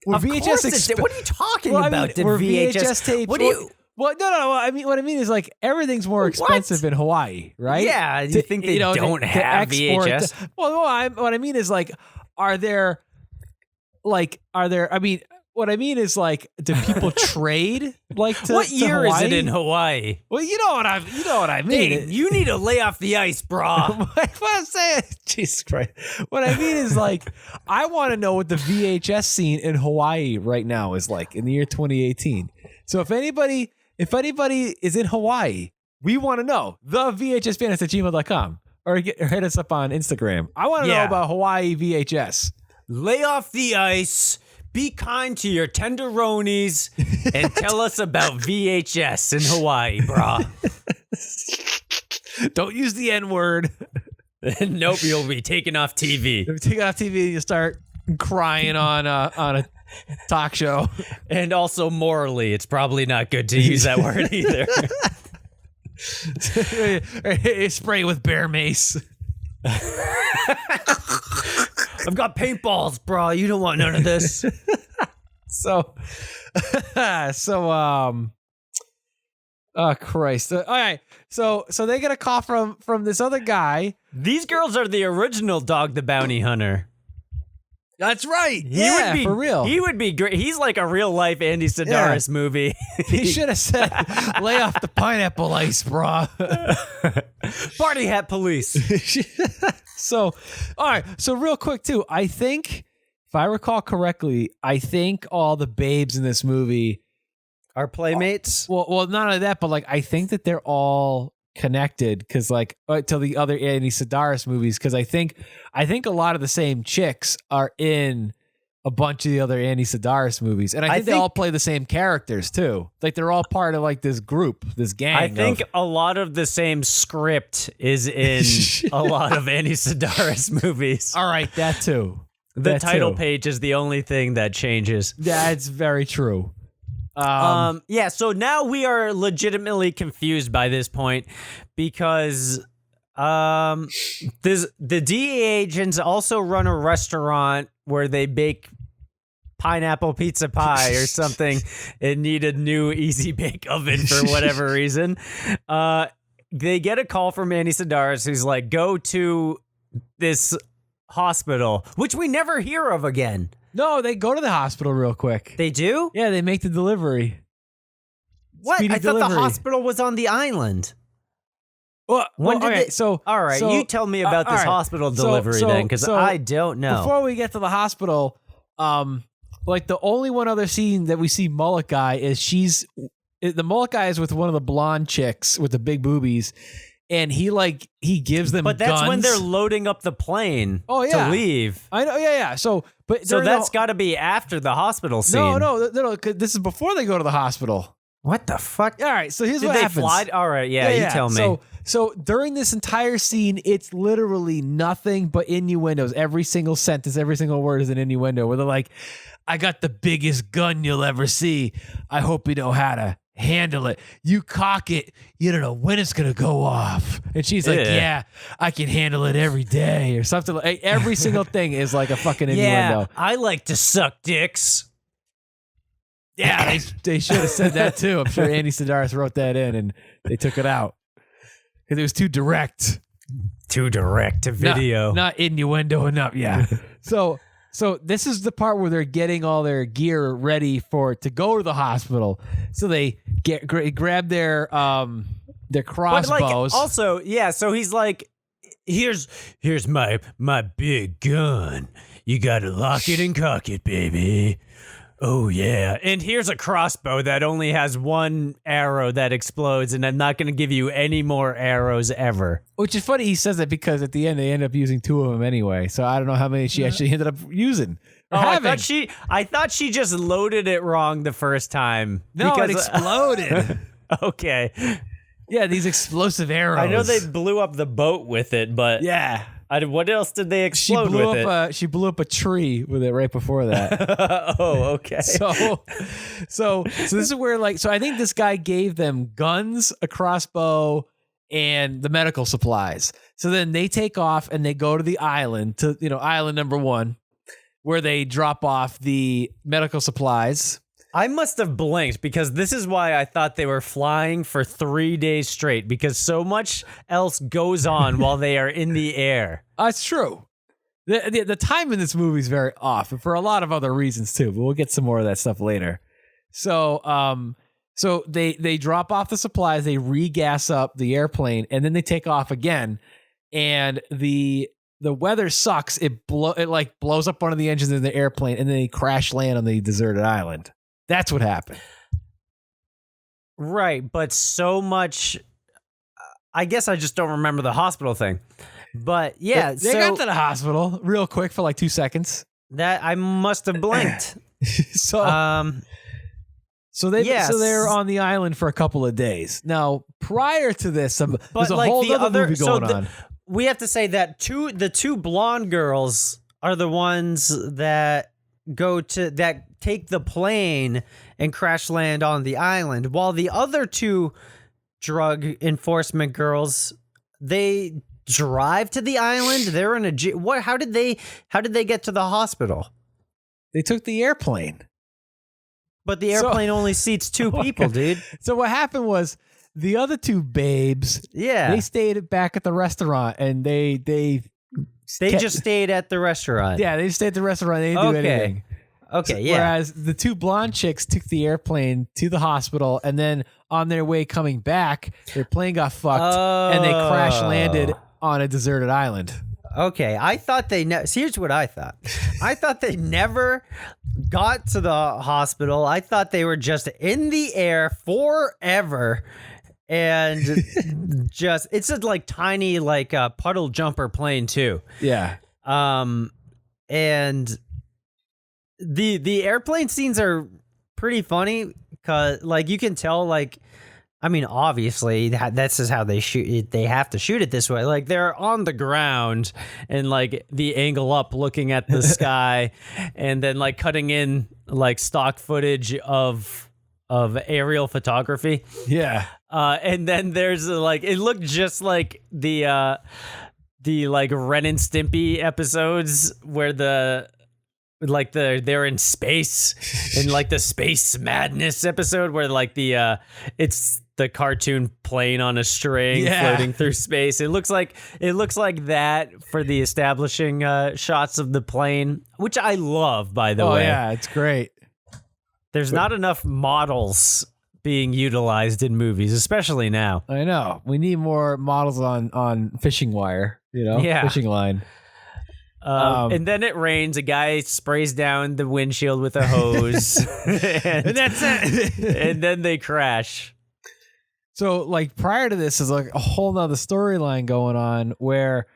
[SPEAKER 8] Of course it did. What are you talking about? Did
[SPEAKER 4] VHS tapes?
[SPEAKER 8] What do you?
[SPEAKER 4] Well, no. What I mean is like everything's more expensive in Hawaii, right?
[SPEAKER 8] Yeah, you think they don't have VHS?
[SPEAKER 4] What I mean is like are there? I mean, what I mean is like, do people trade like to
[SPEAKER 8] What year is it
[SPEAKER 4] Hawaii?
[SPEAKER 8] in Hawaii?
[SPEAKER 4] Well, you know what I mean.
[SPEAKER 8] Dave, you need to lay off the ice, brah.
[SPEAKER 4] What I'm saying, Jesus Christ. What I mean is like, I want to know what the VHS scene in Hawaii right now is like in the year 2018. So if anybody is in Hawaii, we want to know. The VHSFans@gmail.com or hit us up on Instagram. I want to know about Hawaii VHS.
[SPEAKER 8] Lay off the ice. Be kind to your tenderonis and tell us about VHS in Hawaii, brah.
[SPEAKER 4] Don't use the N-word.
[SPEAKER 8] Nope, you'll be taken off TV.
[SPEAKER 4] If you take it off TV, you start crying on a talk show.
[SPEAKER 8] And also morally, it's probably not good to use that word either.
[SPEAKER 4] Spray with bear mace.
[SPEAKER 8] I've got paintballs, bro. You don't want none of this.
[SPEAKER 4] Oh Christ. All right. So they get a call from this other guy.
[SPEAKER 8] These girls are the original Dog the Bounty Hunter.
[SPEAKER 4] That's right.
[SPEAKER 8] He would be
[SPEAKER 4] for real.
[SPEAKER 8] He would be great. He's like a real life Andy Sidaris movie.
[SPEAKER 4] He should have said, "Lay off the pineapple ice, brah."
[SPEAKER 8] Party hat police.
[SPEAKER 4] So, all right. So real quick too, I think if I recall correctly, I think all the babes in this movie
[SPEAKER 8] Our playmates.
[SPEAKER 4] Well, not only that, but like I think that they're all connected because like to the other Andy Sidaris movies because I think a lot of the same chicks are in a bunch of the other Andy Sidaris movies, and I think they all play the same characters too. Like they're all part of like this group, this gang.
[SPEAKER 8] I think a lot of the same script is in a lot of Andy Sidaris movies.
[SPEAKER 4] All right, that too.
[SPEAKER 8] The title page is the only thing that changes.
[SPEAKER 4] That's very true.
[SPEAKER 8] Yeah, so now we are legitimately confused by this point because the DEA agents also run a restaurant where they bake pineapple pizza pie or something and need a new easy bake oven for whatever reason. They get a call from Andy Sidaris who's like, go to this hospital, which we never hear of again.
[SPEAKER 4] No, they go to the hospital real quick.
[SPEAKER 8] They do?
[SPEAKER 4] Yeah, they make the delivery.
[SPEAKER 8] What?
[SPEAKER 4] Speedy
[SPEAKER 8] I thought
[SPEAKER 4] delivery.
[SPEAKER 8] the hospital was on the island.
[SPEAKER 4] Well,
[SPEAKER 8] When did
[SPEAKER 4] okay,
[SPEAKER 8] they-
[SPEAKER 4] so
[SPEAKER 8] All right,
[SPEAKER 4] so-
[SPEAKER 8] you tell me about
[SPEAKER 4] all
[SPEAKER 8] this
[SPEAKER 4] right.
[SPEAKER 8] hospital delivery then, because I don't know.
[SPEAKER 4] Before we get to the hospital, like the only one other scene that we see Mullet Guy is the Mullet Guy is with one of the blonde chicks with the big boobies, and he gives them.
[SPEAKER 8] But that's
[SPEAKER 4] guns.
[SPEAKER 8] when they're loading up the plane
[SPEAKER 4] yeah.
[SPEAKER 8] to leave.
[SPEAKER 4] I know, yeah. So
[SPEAKER 8] that's got to be after the hospital scene.
[SPEAKER 4] no. 'Cause this is before they go to the hospital.
[SPEAKER 8] What the fuck?
[SPEAKER 4] All right, so here's
[SPEAKER 8] Did
[SPEAKER 4] what
[SPEAKER 8] they
[SPEAKER 4] happens.
[SPEAKER 8] fly? All right, yeah, you tell me.
[SPEAKER 4] So during this entire scene, it's literally nothing but innuendos. Every single sentence, every single word is an innuendo. Where they're like, "I got the biggest gun you'll ever see. I hope you know how to handle it. You cock it, you don't know when it's gonna go off." And she's like, "Yeah, I can handle it every day," or something. Like every single thing is like a fucking innuendo.
[SPEAKER 8] Yeah, I like to suck dicks.
[SPEAKER 4] Yeah, they should have said that too. I'm sure Andy Sidaris wrote that in and they took it out because it was too direct.
[SPEAKER 8] Too direct to video.
[SPEAKER 4] Not innuendo enough. Yeah. So this is the part where they're getting all their gear ready to go to the hospital. So they grab their crossbows.
[SPEAKER 8] But like, also, yeah. So he's like, "Here's my big gun. You gotta lock it and cock it, baby. Oh yeah. And here's a crossbow that only has one arrow that explodes, and I'm not gonna give you any more arrows ever."
[SPEAKER 4] Which is funny. He says that because at the end they end up using 2 of them anyway. So I don't know how many she actually ended up using.
[SPEAKER 8] I thought she just loaded it wrong the first time.
[SPEAKER 4] No,
[SPEAKER 8] because,
[SPEAKER 4] it exploded.
[SPEAKER 8] Okay.
[SPEAKER 4] Yeah, these explosive arrows.
[SPEAKER 8] I know they blew up the boat with it, but
[SPEAKER 4] Yeah.
[SPEAKER 8] what else did they explode with it?
[SPEAKER 4] She blew up a tree with it right before that.
[SPEAKER 8] Oh, okay.
[SPEAKER 4] So this is where so I think this guy gave them guns, a crossbow, and the medical supplies. So then they take off and they go to the island island number 1, where they drop off the medical supplies.
[SPEAKER 8] I must have blinked because this is why I thought they were flying for 3 days straight, because so much else goes on while they are in the air.
[SPEAKER 4] It's true. The time in this movie is very off, and for a lot of other reasons too. But we'll get some more of that stuff later. So, so they drop off the supplies, they re-gas up the airplane, and then they take off again. And the weather sucks. It blows up one of the engines in the airplane, and then they crash land on the deserted island. That's what happened.
[SPEAKER 8] Right, but so much. I guess I just don't remember the hospital thing. But yeah,
[SPEAKER 4] they got to the hospital real quick for like 2 seconds.
[SPEAKER 8] That I must have blinked.
[SPEAKER 4] So they're on the island for a couple of days. Now, prior to this, there's a whole other movie going on.
[SPEAKER 8] We have to say that the two blonde girls are the ones that take the plane and crash land on the island, while the other two drug enforcement girls, they drive to the island. They're in a what? How did they get to the hospital?
[SPEAKER 4] They took the airplane.
[SPEAKER 8] But the airplane only seats two people, dude.
[SPEAKER 4] So what happened was the other two babes, they stayed back at the restaurant, and they
[SPEAKER 8] just stayed at the restaurant.
[SPEAKER 4] Yeah, they stayed at the restaurant. They didn't do anything.
[SPEAKER 8] Okay,
[SPEAKER 4] yeah. Whereas the two blonde chicks took the airplane to the hospital, and then on their way coming back, their plane got fucked, and they crash landed on a deserted island.
[SPEAKER 8] Okay, I thought here's what I thought. I thought they never got to the hospital. I thought they were just in the air forever, and it's a like tiny like puddle jumper plane too.
[SPEAKER 4] Yeah.
[SPEAKER 8] And the airplane scenes are pretty funny because like you can tell like. I mean, obviously, that's just how they shoot it. They have to shoot it this way. Like, they're on the ground and, like, the angle up looking at the sky and then, like, cutting in, like, stock footage of aerial photography.
[SPEAKER 4] Yeah.
[SPEAKER 8] And then there's, like, it looked just like the like, Ren and Stimpy episodes where they're in space in like the Space Madness episode where like it's the cartoon plane on a string floating through space. It looks like that for the establishing shots of the plane, which I love, by the way.
[SPEAKER 4] Oh yeah, it's great.
[SPEAKER 8] There's not enough models being utilized in movies, especially now.
[SPEAKER 4] I know. We need more models on fishing wire, fishing line.
[SPEAKER 8] And then it rains. A guy sprays down the windshield with a hose, and that's it. And then they crash.
[SPEAKER 4] So, like, prior to this is like a whole nother storyline going on where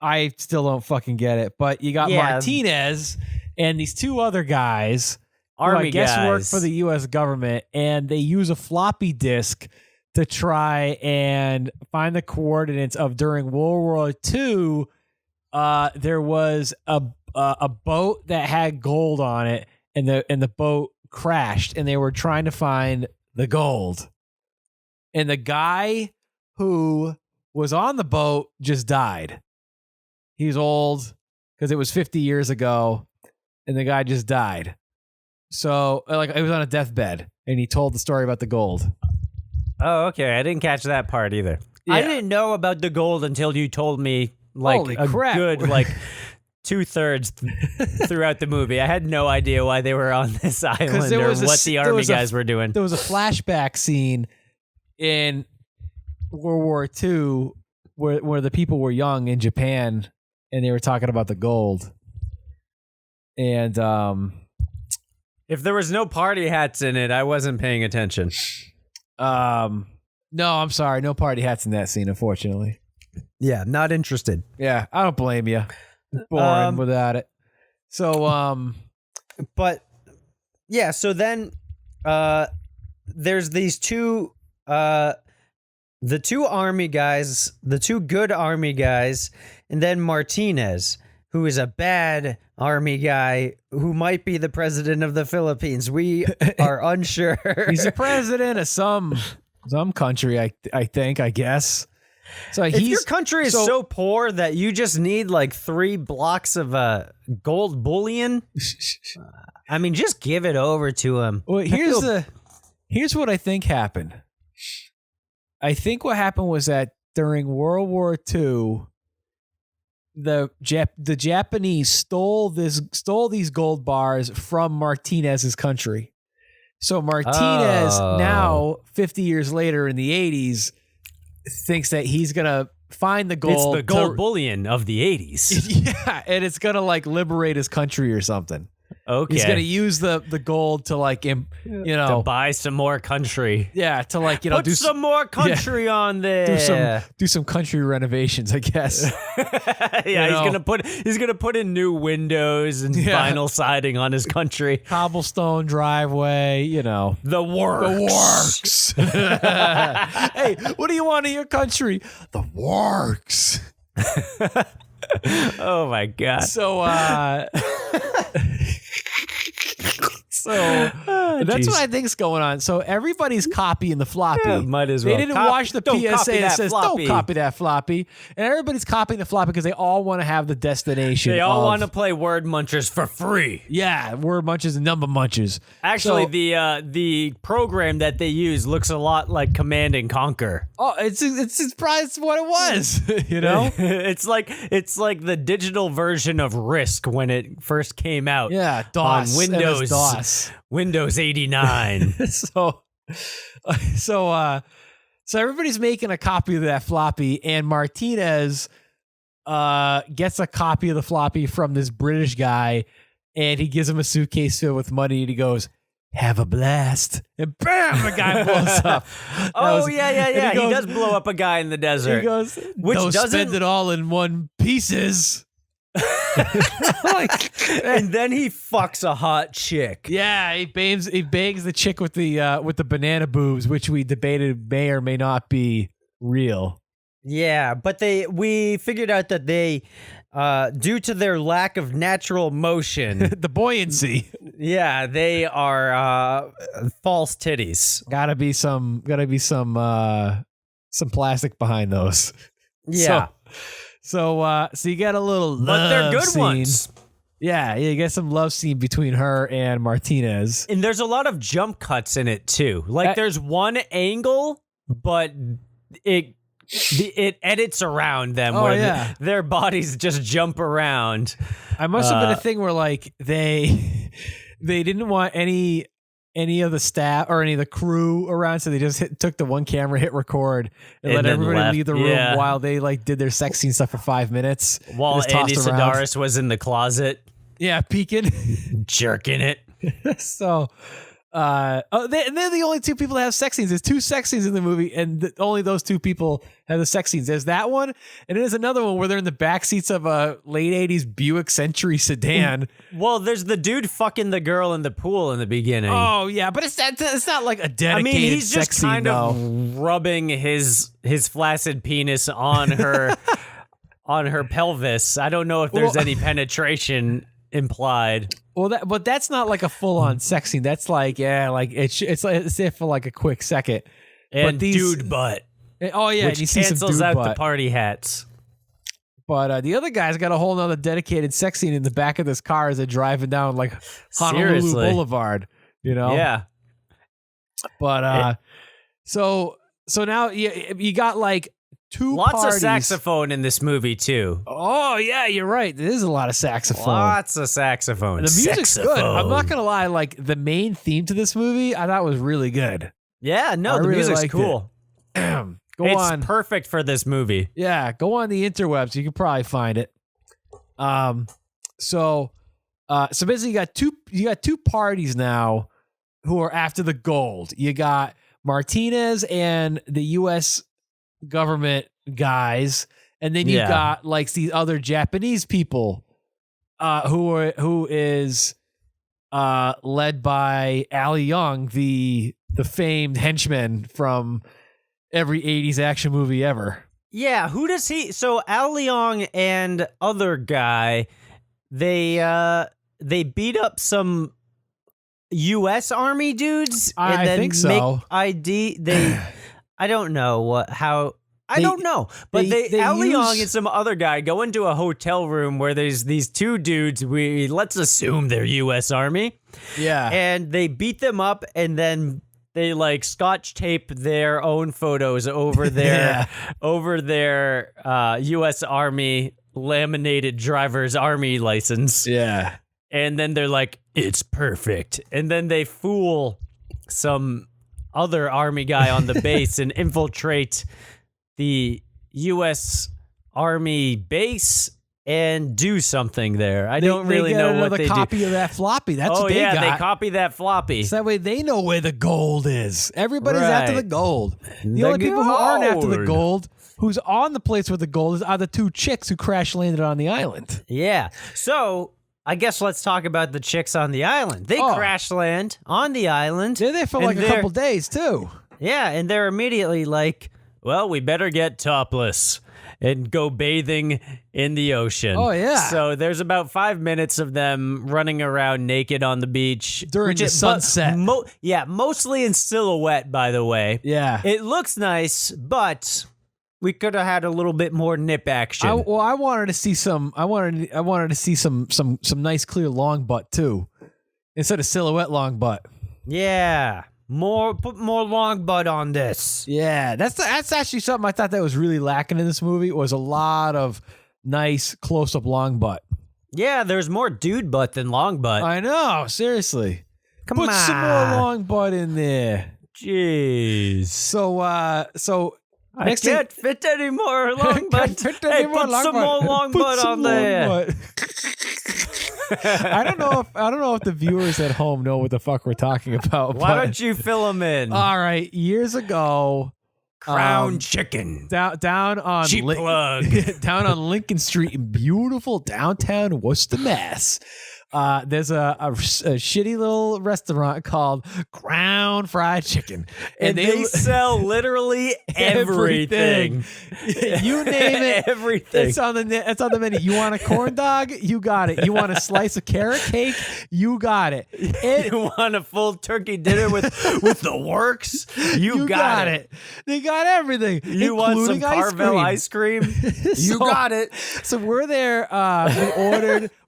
[SPEAKER 4] I still don't fucking get it. But you got Martinez and these two other guys,
[SPEAKER 8] Army
[SPEAKER 4] who I guess
[SPEAKER 8] guys,
[SPEAKER 4] work for the U.S. government, and they use a floppy disk to try and find the coordinates of during World War II. There was a boat that had gold on it, and the boat crashed, and they were trying to find the gold. And the guy who was on the boat just died. He's old because it was 50 years ago, and the guy just died. So, like, it was on a deathbed, and he told the story about the gold.
[SPEAKER 8] Oh, okay. I didn't catch that part either.
[SPEAKER 4] Yeah.
[SPEAKER 8] I didn't know about the gold until you told me. Like
[SPEAKER 4] Holy
[SPEAKER 8] a
[SPEAKER 4] crap.
[SPEAKER 8] good 2/3 throughout the movie. I had no idea why they were on this island or what the army guys were doing.
[SPEAKER 4] There was a flashback scene in World War II where the people were young in Japan and they were talking about the gold. And
[SPEAKER 8] if there was no party hats in it, I wasn't paying attention.
[SPEAKER 4] No, I'm sorry. No party hats in that scene, unfortunately.
[SPEAKER 8] Yeah, not interested.
[SPEAKER 4] Yeah, I don't blame you. Boring without it. So,
[SPEAKER 8] but yeah, so then there's these two, the two army guys, the two good army guys, and then Martinez, who is a bad army guy who might be the president of the Philippines. We are unsure.
[SPEAKER 4] He's the president of some country, I think, I guess. So
[SPEAKER 8] if your country is so poor that you just need like 3 blocks of gold bullion, I mean, just give it over to him.
[SPEAKER 4] Well, here's what I think happened. I think what happened was that during World War II, the Japanese stole these gold bars from Martinez's country. So Martinez now 50 years later in the 80s thinks that he's going to find the gold.
[SPEAKER 8] It's the gold bullion of the 80s.
[SPEAKER 4] Yeah, and it's going to like liberate his country or something.
[SPEAKER 8] Okay.
[SPEAKER 4] He's going to use the gold to like,
[SPEAKER 8] to buy some more country.
[SPEAKER 4] Yeah, to like,
[SPEAKER 8] Put
[SPEAKER 4] do
[SPEAKER 8] some more country on there.
[SPEAKER 4] Do some country renovations, I guess.
[SPEAKER 8] He's gonna put in new windows and vinyl siding on his country.
[SPEAKER 4] Cobblestone driveway,
[SPEAKER 8] The works.
[SPEAKER 4] Hey, what do you want in your country? The works.
[SPEAKER 8] Oh my God.
[SPEAKER 4] So that's what I think's going on. So everybody's copying the floppy.
[SPEAKER 8] Yeah, might as well.
[SPEAKER 4] They didn't watch the
[SPEAKER 8] Don't
[SPEAKER 4] PSA
[SPEAKER 8] copy
[SPEAKER 4] that
[SPEAKER 8] that
[SPEAKER 4] says
[SPEAKER 8] floppy.
[SPEAKER 4] don't copy that floppy. And everybody's copying the floppy because they all want to have the destination.
[SPEAKER 8] They all want to play word munchers for free.
[SPEAKER 4] Yeah, word munches and number munches.
[SPEAKER 8] Actually,
[SPEAKER 4] So-
[SPEAKER 8] the program that they use looks a lot like Command and Conquer.
[SPEAKER 4] Oh, it's surprised what it was.
[SPEAKER 8] it's like the digital version of Risk when it first came out.
[SPEAKER 4] Yeah, DOS.
[SPEAKER 8] on Windows.
[SPEAKER 4] MS-DOS.
[SPEAKER 8] Windows 89.
[SPEAKER 4] So everybody's making a copy of that floppy, and Martinez gets a copy of the floppy from this British guy, and he gives him a suitcase filled with money, and he goes, "Have a blast," and bam, the guy blows up.
[SPEAKER 8] He
[SPEAKER 4] goes-
[SPEAKER 8] does blow up a guy in the desert.
[SPEAKER 4] He goes,
[SPEAKER 8] Which
[SPEAKER 4] "Don't
[SPEAKER 8] doesn't-
[SPEAKER 4] spend it all in one pieces."
[SPEAKER 8] and then he fucks a hot chick.
[SPEAKER 4] Yeah, he bangs the chick with the banana boobs, which we debated may or may not be real.
[SPEAKER 8] Yeah, but we figured out that they, due to their lack of natural motion,
[SPEAKER 4] The buoyancy.
[SPEAKER 8] yeah, they are false titties.
[SPEAKER 4] Gotta be some plastic behind those.
[SPEAKER 8] Yeah,
[SPEAKER 4] So you got a little love
[SPEAKER 8] but they're good
[SPEAKER 4] scene.
[SPEAKER 8] ones.
[SPEAKER 4] Yeah, you get some love scene between her and Martinez.
[SPEAKER 8] And there's a lot of jump cuts in it too. Like there's one angle, but it edits around them where their bodies just jump around.
[SPEAKER 4] I must have been a thing where like they didn't want any of the staff or any of the crew around, so they just took the one camera, hit record, and let
[SPEAKER 8] then
[SPEAKER 4] everybody
[SPEAKER 8] left.
[SPEAKER 4] leave the room
[SPEAKER 8] Yeah.
[SPEAKER 4] while they like did their sex scene stuff for 5 minutes.
[SPEAKER 8] While
[SPEAKER 4] Just tossed
[SPEAKER 8] Andy
[SPEAKER 4] around.
[SPEAKER 8] Sidaris was in the closet
[SPEAKER 4] Yeah, peeking.
[SPEAKER 8] jerking it.
[SPEAKER 4] So, and they're the only two people that have sex scenes. There's 2 sex scenes in the movie, and only those 2 people have the sex scenes. There's that one, and there's another one where they're in the back seats of a late 80s Buick Century sedan.
[SPEAKER 8] Well, there's the dude fucking the girl in the pool in the beginning.
[SPEAKER 4] Oh yeah, but it's not like a
[SPEAKER 8] I
[SPEAKER 4] dedicated
[SPEAKER 8] mean, he's
[SPEAKER 4] sex
[SPEAKER 8] just
[SPEAKER 4] scene,
[SPEAKER 8] kind
[SPEAKER 4] though.
[SPEAKER 8] of rubbing his flaccid penis on her on her pelvis. I don't know if there's
[SPEAKER 4] Well-
[SPEAKER 8] any penetration implied.
[SPEAKER 4] Well, but that's not like a full on sex scene. That's like it's if for like a quick second.
[SPEAKER 8] And
[SPEAKER 4] but these,
[SPEAKER 8] dude butt,
[SPEAKER 4] Oh yeah,
[SPEAKER 8] which
[SPEAKER 4] and you see some
[SPEAKER 8] cancels
[SPEAKER 4] dude
[SPEAKER 8] out
[SPEAKER 4] butt.
[SPEAKER 8] the party hats.
[SPEAKER 4] But the other guy's got a whole nother dedicated sex scene in the back of this car as they're driving down like Honolulu
[SPEAKER 8] Seriously.
[SPEAKER 4] Boulevard.
[SPEAKER 8] Yeah.
[SPEAKER 4] But so now you got like 2
[SPEAKER 8] Lots
[SPEAKER 4] parties.
[SPEAKER 8] of saxophone in this movie too.
[SPEAKER 4] Oh yeah, you're right. There is a lot of saxophone.
[SPEAKER 8] Lots of saxophone.
[SPEAKER 4] And the music's
[SPEAKER 8] Saxophone.
[SPEAKER 4] good. I'm not gonna lie. Like the main theme to this movie, I thought was really good.
[SPEAKER 8] Yeah, no,
[SPEAKER 4] I
[SPEAKER 8] the
[SPEAKER 4] really
[SPEAKER 8] music's
[SPEAKER 4] liked
[SPEAKER 8] cool.
[SPEAKER 4] Go
[SPEAKER 8] It's
[SPEAKER 4] on.
[SPEAKER 8] perfect for this movie.
[SPEAKER 4] Yeah, go on the interwebs. You can probably find it. So basically you got two parties now who are after the gold. You got Martinez and the US government guys, and then you got like these other Japanese people who is led by Ali Young, the famed henchman from every 80s action movie ever.
[SPEAKER 8] Yeah, who does he? So Al Leong and other guy, they beat up some U.S. Army dudes.
[SPEAKER 4] I
[SPEAKER 8] and then
[SPEAKER 4] think so.
[SPEAKER 8] Make ID. I don't know I don't know, but
[SPEAKER 4] they
[SPEAKER 8] Al Leong
[SPEAKER 4] use-
[SPEAKER 8] and some other guy go into a hotel room where there's these 2 dudes. Let's assume they're U.S. Army.
[SPEAKER 4] Yeah.
[SPEAKER 8] And they beat them up, and then they like scotch tape their own photos over their U.S. Army laminated driver's army license.
[SPEAKER 4] Yeah.
[SPEAKER 8] And then they're like, it's perfect. And then they fool some other army guy on the base and infiltrate the U.S. Army base and do something there. I don't really know what they do.
[SPEAKER 4] Copy of that floppy. That's what they got.
[SPEAKER 8] They copy that floppy.
[SPEAKER 4] So that way they know where the gold is. Everybody's after the gold. The
[SPEAKER 8] The
[SPEAKER 4] only people who aren't after the
[SPEAKER 8] gold.
[SPEAKER 4] gold, who's on the place where the gold is, are the two chicks who crash landed on the island.
[SPEAKER 8] Yeah. So I guess let's talk about the chicks on the island. They crash land on the island.
[SPEAKER 4] They're there for
[SPEAKER 8] and
[SPEAKER 4] like a
[SPEAKER 8] they're-
[SPEAKER 4] couple days too.
[SPEAKER 8] Yeah, and they're immediately like, well, we better get topless and go bathing in the ocean.
[SPEAKER 4] Oh, yeah.
[SPEAKER 8] So there's about 5 minutes of them running around naked on the beach.
[SPEAKER 4] During
[SPEAKER 8] which
[SPEAKER 4] the
[SPEAKER 8] is- but
[SPEAKER 4] sunset.
[SPEAKER 8] mostly in silhouette, by the way.
[SPEAKER 4] Yeah.
[SPEAKER 8] It looks nice, but we could have had a little bit more nip action.
[SPEAKER 4] I wanted to see some. I wanted to see some nice clear long butt too, instead of silhouette long butt.
[SPEAKER 8] Yeah. Put more long butt on this.
[SPEAKER 4] Yeah, that's actually something I thought that was really lacking in this movie. Was a lot of nice close up long butt.
[SPEAKER 8] Yeah, there's more dude butt than long butt.
[SPEAKER 4] I know, seriously.
[SPEAKER 8] Come
[SPEAKER 4] Put
[SPEAKER 8] on.
[SPEAKER 4] some more long butt in there.
[SPEAKER 8] Jeez.
[SPEAKER 4] So
[SPEAKER 8] I
[SPEAKER 4] next thing-
[SPEAKER 8] can't fit any more long butt.
[SPEAKER 4] Can't fit
[SPEAKER 8] Hey,
[SPEAKER 4] any more
[SPEAKER 8] put
[SPEAKER 4] long
[SPEAKER 8] some
[SPEAKER 4] butt.
[SPEAKER 8] more long
[SPEAKER 4] Put
[SPEAKER 8] butt
[SPEAKER 4] some
[SPEAKER 8] on
[SPEAKER 4] long
[SPEAKER 8] there.
[SPEAKER 4] butt. I don't know if the viewers at home know what the fuck we're talking about.
[SPEAKER 8] Why
[SPEAKER 4] but-
[SPEAKER 8] don't you fill them in?
[SPEAKER 4] All right, years ago,
[SPEAKER 8] Crown chicken.
[SPEAKER 4] down on
[SPEAKER 8] Cheap plug.
[SPEAKER 4] down on Lincoln Street in beautiful downtown Worcester, Mass. There's a shitty little restaurant called Crown Fried Chicken,
[SPEAKER 8] And they sell literally everything.
[SPEAKER 4] You name it,
[SPEAKER 8] Everything.
[SPEAKER 4] It's on the menu. You want a corn dog? You got it. You want a slice of carrot cake? You got it.
[SPEAKER 8] You want a full turkey dinner with the works? You got it.
[SPEAKER 4] They got everything.
[SPEAKER 8] You want some
[SPEAKER 4] including
[SPEAKER 8] Carvel ice cream? You got it.
[SPEAKER 4] So we're there.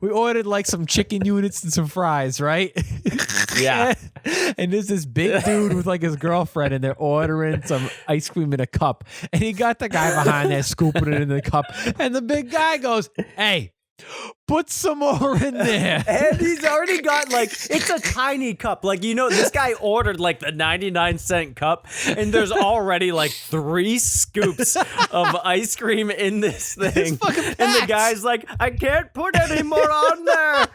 [SPEAKER 4] We ordered like some chicken units and some fries, right?
[SPEAKER 8] Yeah.
[SPEAKER 4] And there's this big dude with like his girlfriend, and they're ordering some ice cream in a cup. And he got the guy behind there scooping it in the cup. And the big guy goes, "Hey, put some more in there."
[SPEAKER 8] And he's already got like, it's a tiny cup. Like, this guy ordered like the 99-cent cup, and there's already like 3 scoops of ice cream in this thing.
[SPEAKER 4] fucking
[SPEAKER 8] And the
[SPEAKER 4] packed.
[SPEAKER 8] guy's like, I can't put any more on there.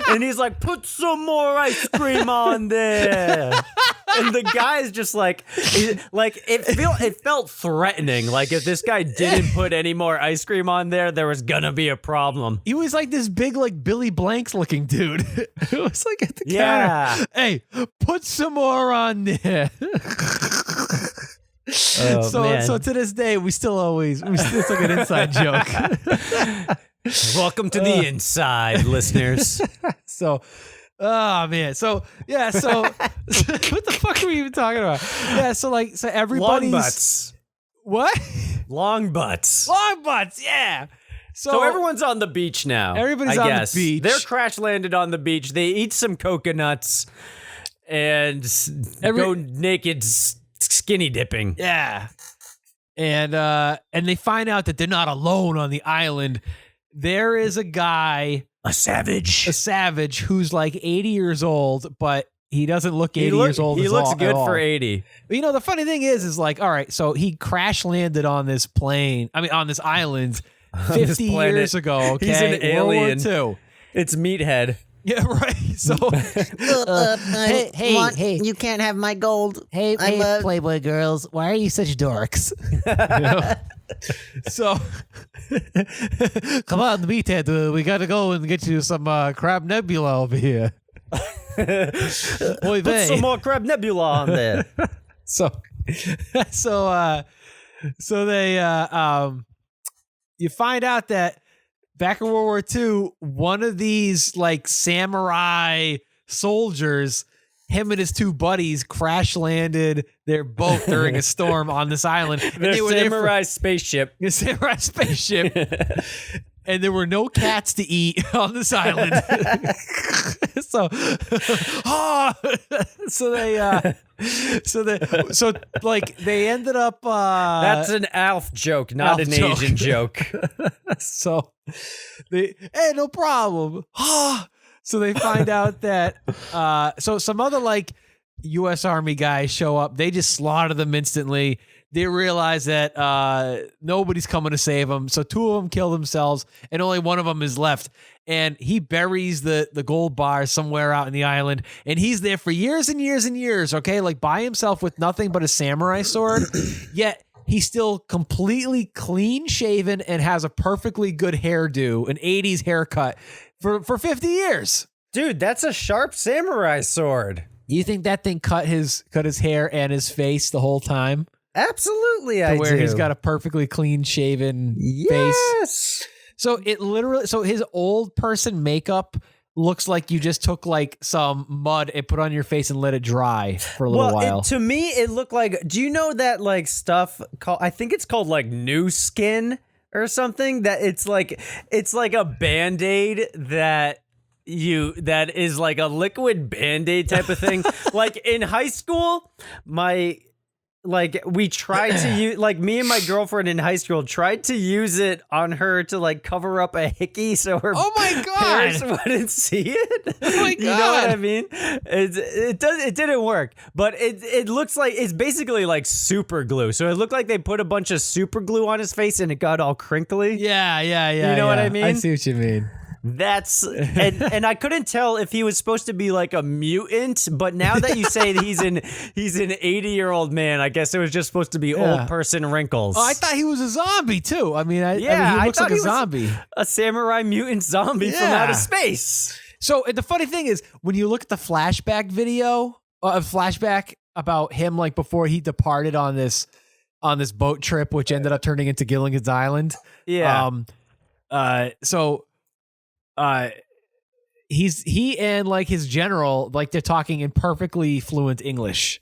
[SPEAKER 8] And he's like, put some more ice cream on there. And the guy's just like it felt threatening. Like if this guy didn't put any more ice cream on there was gonna be a problem.
[SPEAKER 4] He was like this big, like Billy Blanks looking dude. It was like at the
[SPEAKER 8] Yeah.
[SPEAKER 4] counter. Hey, put some more on there.
[SPEAKER 8] Man.
[SPEAKER 4] So to this day, it's like an inside joke.
[SPEAKER 8] Welcome to the inside, listeners.
[SPEAKER 4] So, oh man. So yeah. So what the fuck are we even talking about? Yeah. So everybody's
[SPEAKER 8] Long butts.
[SPEAKER 4] What?
[SPEAKER 8] Long butts.
[SPEAKER 4] Long butts. Yeah.
[SPEAKER 8] So everyone's on the beach now.
[SPEAKER 4] Everybody's
[SPEAKER 8] I
[SPEAKER 4] on the
[SPEAKER 8] guess.
[SPEAKER 4] beach.
[SPEAKER 8] They're crash landed on the beach. They eat some coconuts and go naked skinny dipping.
[SPEAKER 4] Yeah. And they find out that they're not alone on the island. There is a guy,
[SPEAKER 8] A savage.
[SPEAKER 4] who's like 80 years old, but he doesn't look 80 years old.
[SPEAKER 8] He looks good
[SPEAKER 4] at all.
[SPEAKER 8] for 80.
[SPEAKER 4] But, the funny thing is like, all right, so he crash landed on this on this island 50 years ago. Okay,
[SPEAKER 8] He's an alien.
[SPEAKER 4] World War II.
[SPEAKER 8] It's Meathead.
[SPEAKER 4] Yeah, right. So, hey,
[SPEAKER 6] you can't have my gold.
[SPEAKER 4] hey, Playboy girls, why are you such dorks? So, come on, Meathead, we got to go and get you some Crab Nebula over here. Oy
[SPEAKER 8] Put
[SPEAKER 4] vey.
[SPEAKER 8] some more Crab Nebula on there.
[SPEAKER 4] So they you find out that back in World War II, one of these like samurai soldiers, him and his 2 buddies crash landed their boat during a storm on this island. And
[SPEAKER 8] Their
[SPEAKER 4] they were there for-
[SPEAKER 8] samurai spaceship.
[SPEAKER 4] a samurai spaceship. and there were no cats to eat on this island. so they ended up.
[SPEAKER 8] That's an Alf joke, not an Asian joke.
[SPEAKER 4] So hey, no problem. So they find out that so some other like U.S. Army guys show up. They just slaughter them instantly. They realize that nobody's coming to save them. So two of them kill themselves, and only one of them is left. And he buries the gold bar somewhere out in the island, and he's there for years and years and years, okay? Like by himself with nothing but a samurai sword. Yet he's still completely clean shaven and has a perfectly good hairdo, an 80s haircut for 50 years.
[SPEAKER 8] Dude, that's a sharp samurai sword.
[SPEAKER 4] You think that thing cut his hair and his face the whole time?
[SPEAKER 8] Absolutely, I do.
[SPEAKER 4] Where he's got a perfectly clean shaven face. So his old person makeup looks like you just took like some mud and put on your face and let it dry for a little while.
[SPEAKER 8] To me, it looked like, do you know that like stuff called, I think it's called like new skin or something, that it's like a Band-Aid that is like a liquid Band-Aid type of thing. Like in high school, we tried to use, like me and my girlfriend in high school tried to use it on her to like cover up a hickey so her parents wouldn't see it.
[SPEAKER 4] Oh my God.
[SPEAKER 8] You know what I mean? It didn't work, but it looks like it's basically like super glue. So it looked like they put a bunch of super glue on his face and it got all crinkly.
[SPEAKER 4] Yeah.
[SPEAKER 8] You know what I mean?
[SPEAKER 4] I see what you mean.
[SPEAKER 8] That's and I couldn't tell if he was supposed to be like a mutant, but now that you say that he's an 80-year-old man, I guess it was just supposed to be old person wrinkles.
[SPEAKER 4] Oh, I thought he was a zombie too. I mean, he looks like a zombie,
[SPEAKER 8] a samurai mutant zombie from outer space.
[SPEAKER 4] So the funny thing is, when you look at the flashback video, flashback about him like before he departed on this boat trip, which ended up turning into Gilligan's Island.
[SPEAKER 8] Yeah.
[SPEAKER 4] He and like his general, like they're talking in perfectly fluent English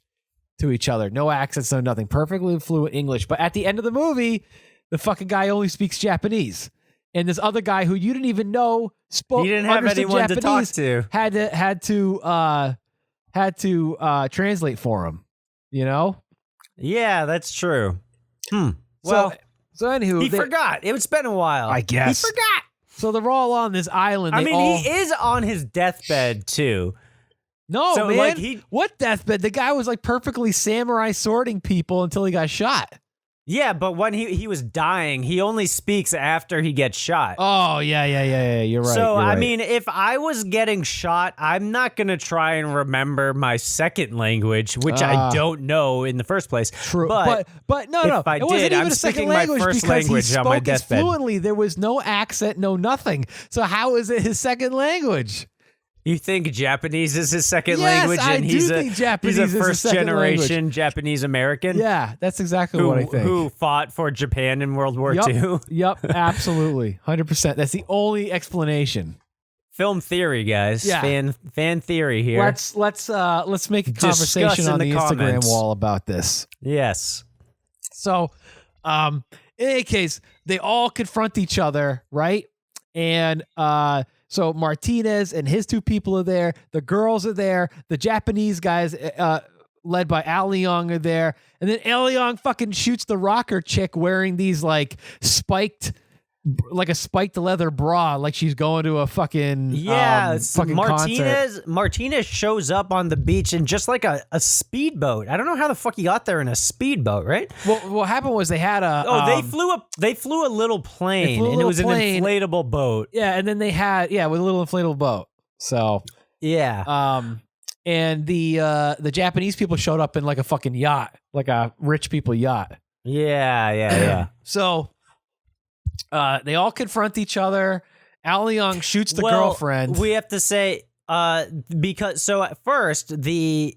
[SPEAKER 4] to each other. No accents, no nothing. Perfectly fluent English. But at the end of the movie, the fucking guy only speaks Japanese. And this other guy who you didn't even know spoke.
[SPEAKER 8] He didn't have anyone
[SPEAKER 4] Japanese,
[SPEAKER 8] to talk to.
[SPEAKER 4] Had to translate for him. You know?
[SPEAKER 8] Yeah, that's true. Well,
[SPEAKER 4] so anywho,
[SPEAKER 8] he forgot. It's been a while.
[SPEAKER 4] I guess
[SPEAKER 8] he forgot.
[SPEAKER 4] So they're all on this island.
[SPEAKER 8] He is on his deathbed too.
[SPEAKER 4] No,
[SPEAKER 8] so,
[SPEAKER 4] man.
[SPEAKER 8] like,
[SPEAKER 4] what deathbed? The guy was like perfectly samurai swording people until he got shot.
[SPEAKER 8] Yeah, but when he was dying, he only speaks after he gets shot.
[SPEAKER 4] Oh, yeah. You're right.
[SPEAKER 8] So,
[SPEAKER 4] I
[SPEAKER 8] mean, if I was getting shot, I'm not going to try and remember my second language, which I don't know in the first place.
[SPEAKER 4] True. But no.
[SPEAKER 8] If I
[SPEAKER 4] it wasn't
[SPEAKER 8] did,
[SPEAKER 4] even
[SPEAKER 8] I'm
[SPEAKER 4] a second
[SPEAKER 8] speaking my
[SPEAKER 4] language
[SPEAKER 8] first
[SPEAKER 4] because
[SPEAKER 8] language
[SPEAKER 4] he
[SPEAKER 8] on my
[SPEAKER 4] spoke it
[SPEAKER 8] deathbed.
[SPEAKER 4] fluently. There was no accent, no nothing. So how is it his second language?
[SPEAKER 8] You think Japanese is his second
[SPEAKER 4] Yes,
[SPEAKER 8] language,
[SPEAKER 4] I
[SPEAKER 8] and
[SPEAKER 4] do
[SPEAKER 8] he's
[SPEAKER 4] think Japanese
[SPEAKER 8] a
[SPEAKER 4] is his
[SPEAKER 8] first
[SPEAKER 4] second
[SPEAKER 8] generation Japanese American?
[SPEAKER 4] Yeah, that's exactly what I think.
[SPEAKER 8] Who fought for Japan in World War II?
[SPEAKER 4] Yep, absolutely, 100%. That's the only explanation.
[SPEAKER 8] Film theory, guys.
[SPEAKER 4] Yeah.
[SPEAKER 8] Fan theory here.
[SPEAKER 4] Let's make a conversation on the Instagram wall about this.
[SPEAKER 8] Yes.
[SPEAKER 4] So, in any case, they all confront each other, right? And so Martinez and his two people are there. The girls are there. The Japanese guys, led by Al Leong, are there. And then Al Leong fucking shoots the rocker chick wearing these like spiked leather bra, like she's going to a fucking fucking concert.
[SPEAKER 8] Martinez shows up on the beach in just like a speedboat. I don't know how the fuck he got there in a speedboat, right?
[SPEAKER 4] Well, what happened was they had a
[SPEAKER 8] they flew a little plane, and it was an inflatable boat.
[SPEAKER 4] Yeah, and then they had with a little inflatable boat. So
[SPEAKER 8] yeah,
[SPEAKER 4] and the Japanese people showed up in like a fucking yacht, like a rich people yacht.
[SPEAKER 8] Yeah.
[SPEAKER 4] So. They all confront each other. Al Leong shoots the girlfriend.
[SPEAKER 8] We have to say, because at first the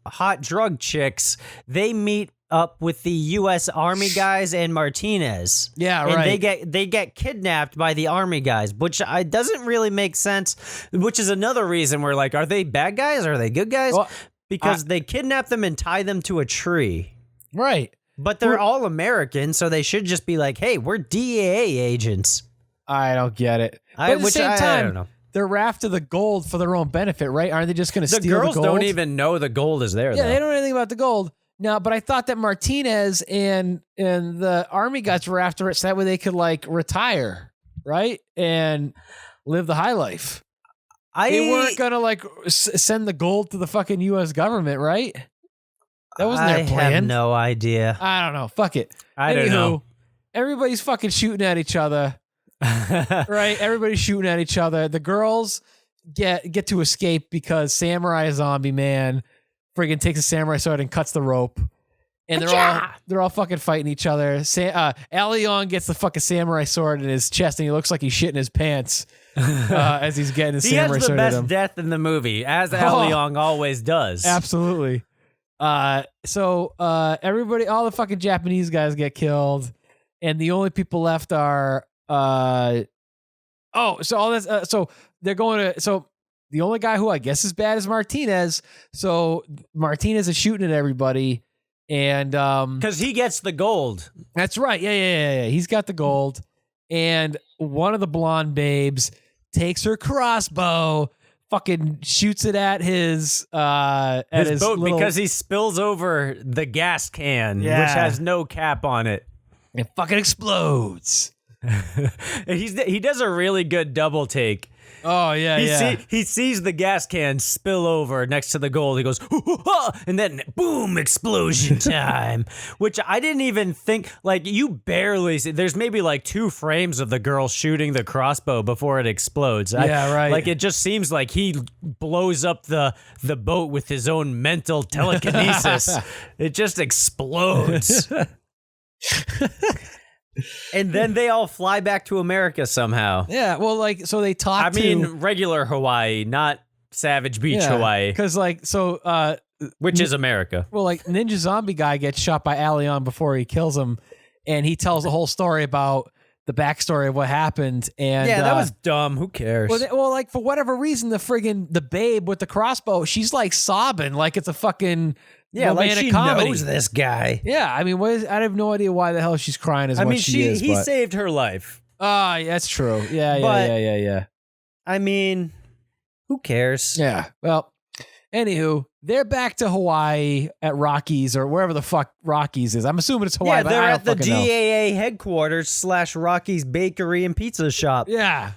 [SPEAKER 8] hot drug chicks, they meet up with the U.S. Army guys and Martinez.
[SPEAKER 4] Yeah,
[SPEAKER 8] and
[SPEAKER 4] right.
[SPEAKER 8] They get kidnapped by the Army guys, which doesn't really make sense. Which is another reason we're like, are they bad guys? Or are they good guys?
[SPEAKER 4] Well,
[SPEAKER 8] because they kidnap them and tie them to a tree.
[SPEAKER 4] Right.
[SPEAKER 8] But they're all American, so they should just be like, hey, we're DEA agents.
[SPEAKER 4] I don't get it. But at the same
[SPEAKER 8] I
[SPEAKER 4] time,
[SPEAKER 8] don't know.
[SPEAKER 4] they're after the gold for their own benefit, right? Aren't they just going to steal
[SPEAKER 8] The
[SPEAKER 4] the
[SPEAKER 8] girls
[SPEAKER 4] gold?
[SPEAKER 8] don't even know the gold is there,
[SPEAKER 4] Yeah,
[SPEAKER 8] though.
[SPEAKER 4] they don't know anything about the gold. Now, but I thought that Martinez and the army guys were after it so that way they could like retire, right? And live the high life. They weren't going to like send the gold to the fucking U.S. government, right? That wasn't their plan.
[SPEAKER 8] I have no idea.
[SPEAKER 4] I don't know. Fuck it.
[SPEAKER 8] I don't know.
[SPEAKER 4] Everybody's fucking shooting at each other, right? Everybody's shooting at each other. The girls get to escape because Samurai Zombie Man friggin' takes a samurai sword and cuts the rope. And they're all fucking fighting each other. Alion gets the fucking samurai sword in his chest and he looks like he's shitting his pants as he's getting his samurai sword at him.
[SPEAKER 8] He has the best death in the movie, as Alion always does.
[SPEAKER 4] Absolutely. So everybody, all the fucking Japanese guys get killed, and the only people left are so they're going to the only guy who I guess is bad is Martinez. So Martinez is shooting at everybody, and
[SPEAKER 8] because he gets the gold.
[SPEAKER 4] That's right. Yeah. He's got the gold, and one of the blonde babes takes her crossbow. Fucking shoots it at his boat
[SPEAKER 8] because he spills over the gas can, which has no cap on it.
[SPEAKER 4] It fucking explodes.
[SPEAKER 8] He does a really good double take.
[SPEAKER 4] Oh yeah,
[SPEAKER 8] He sees the gas can spill over next to the gold. He goes, and then boom, explosion time. Which I didn't even think, like, you barely see. There's maybe like 2 frames of the girl shooting the crossbow before it explodes.
[SPEAKER 4] Right.
[SPEAKER 8] Like, it just seems like he blows up the boat with his own mental telekinesis. It just explodes. And then they all fly back to America somehow.
[SPEAKER 4] Yeah, well, like, so they talk
[SPEAKER 8] I mean, regular Hawaii, not Savage Beach Hawaii.
[SPEAKER 4] Because, like, so...
[SPEAKER 8] which is America.
[SPEAKER 4] Well, like, Ninja Zombie guy gets shot by Alion before he kills him, and he tells the whole story about the backstory of what happened. And
[SPEAKER 8] yeah, that was dumb. Who cares?
[SPEAKER 4] Well, like, for whatever reason, the babe with the crossbow, she's, like, sobbing like it's a fucking...
[SPEAKER 8] Yeah, like she
[SPEAKER 4] comedy.
[SPEAKER 8] knows this guy.
[SPEAKER 4] Yeah, I mean, I have no idea why the hell she's crying as much as she is.
[SPEAKER 8] He saved her life.
[SPEAKER 4] Ah, that's true. Yeah.
[SPEAKER 8] I mean, who cares?
[SPEAKER 4] Yeah. Well, anywho, they're back to Hawaii at Rockies or wherever the fuck Rockies is. I'm assuming it's Hawaii.
[SPEAKER 8] Yeah,
[SPEAKER 4] but
[SPEAKER 8] they're
[SPEAKER 4] I
[SPEAKER 8] at
[SPEAKER 4] don't
[SPEAKER 8] the
[SPEAKER 4] fucking know.
[SPEAKER 8] DAA headquarters / Rocky's Bakery and Pizza Shop.
[SPEAKER 4] Yeah.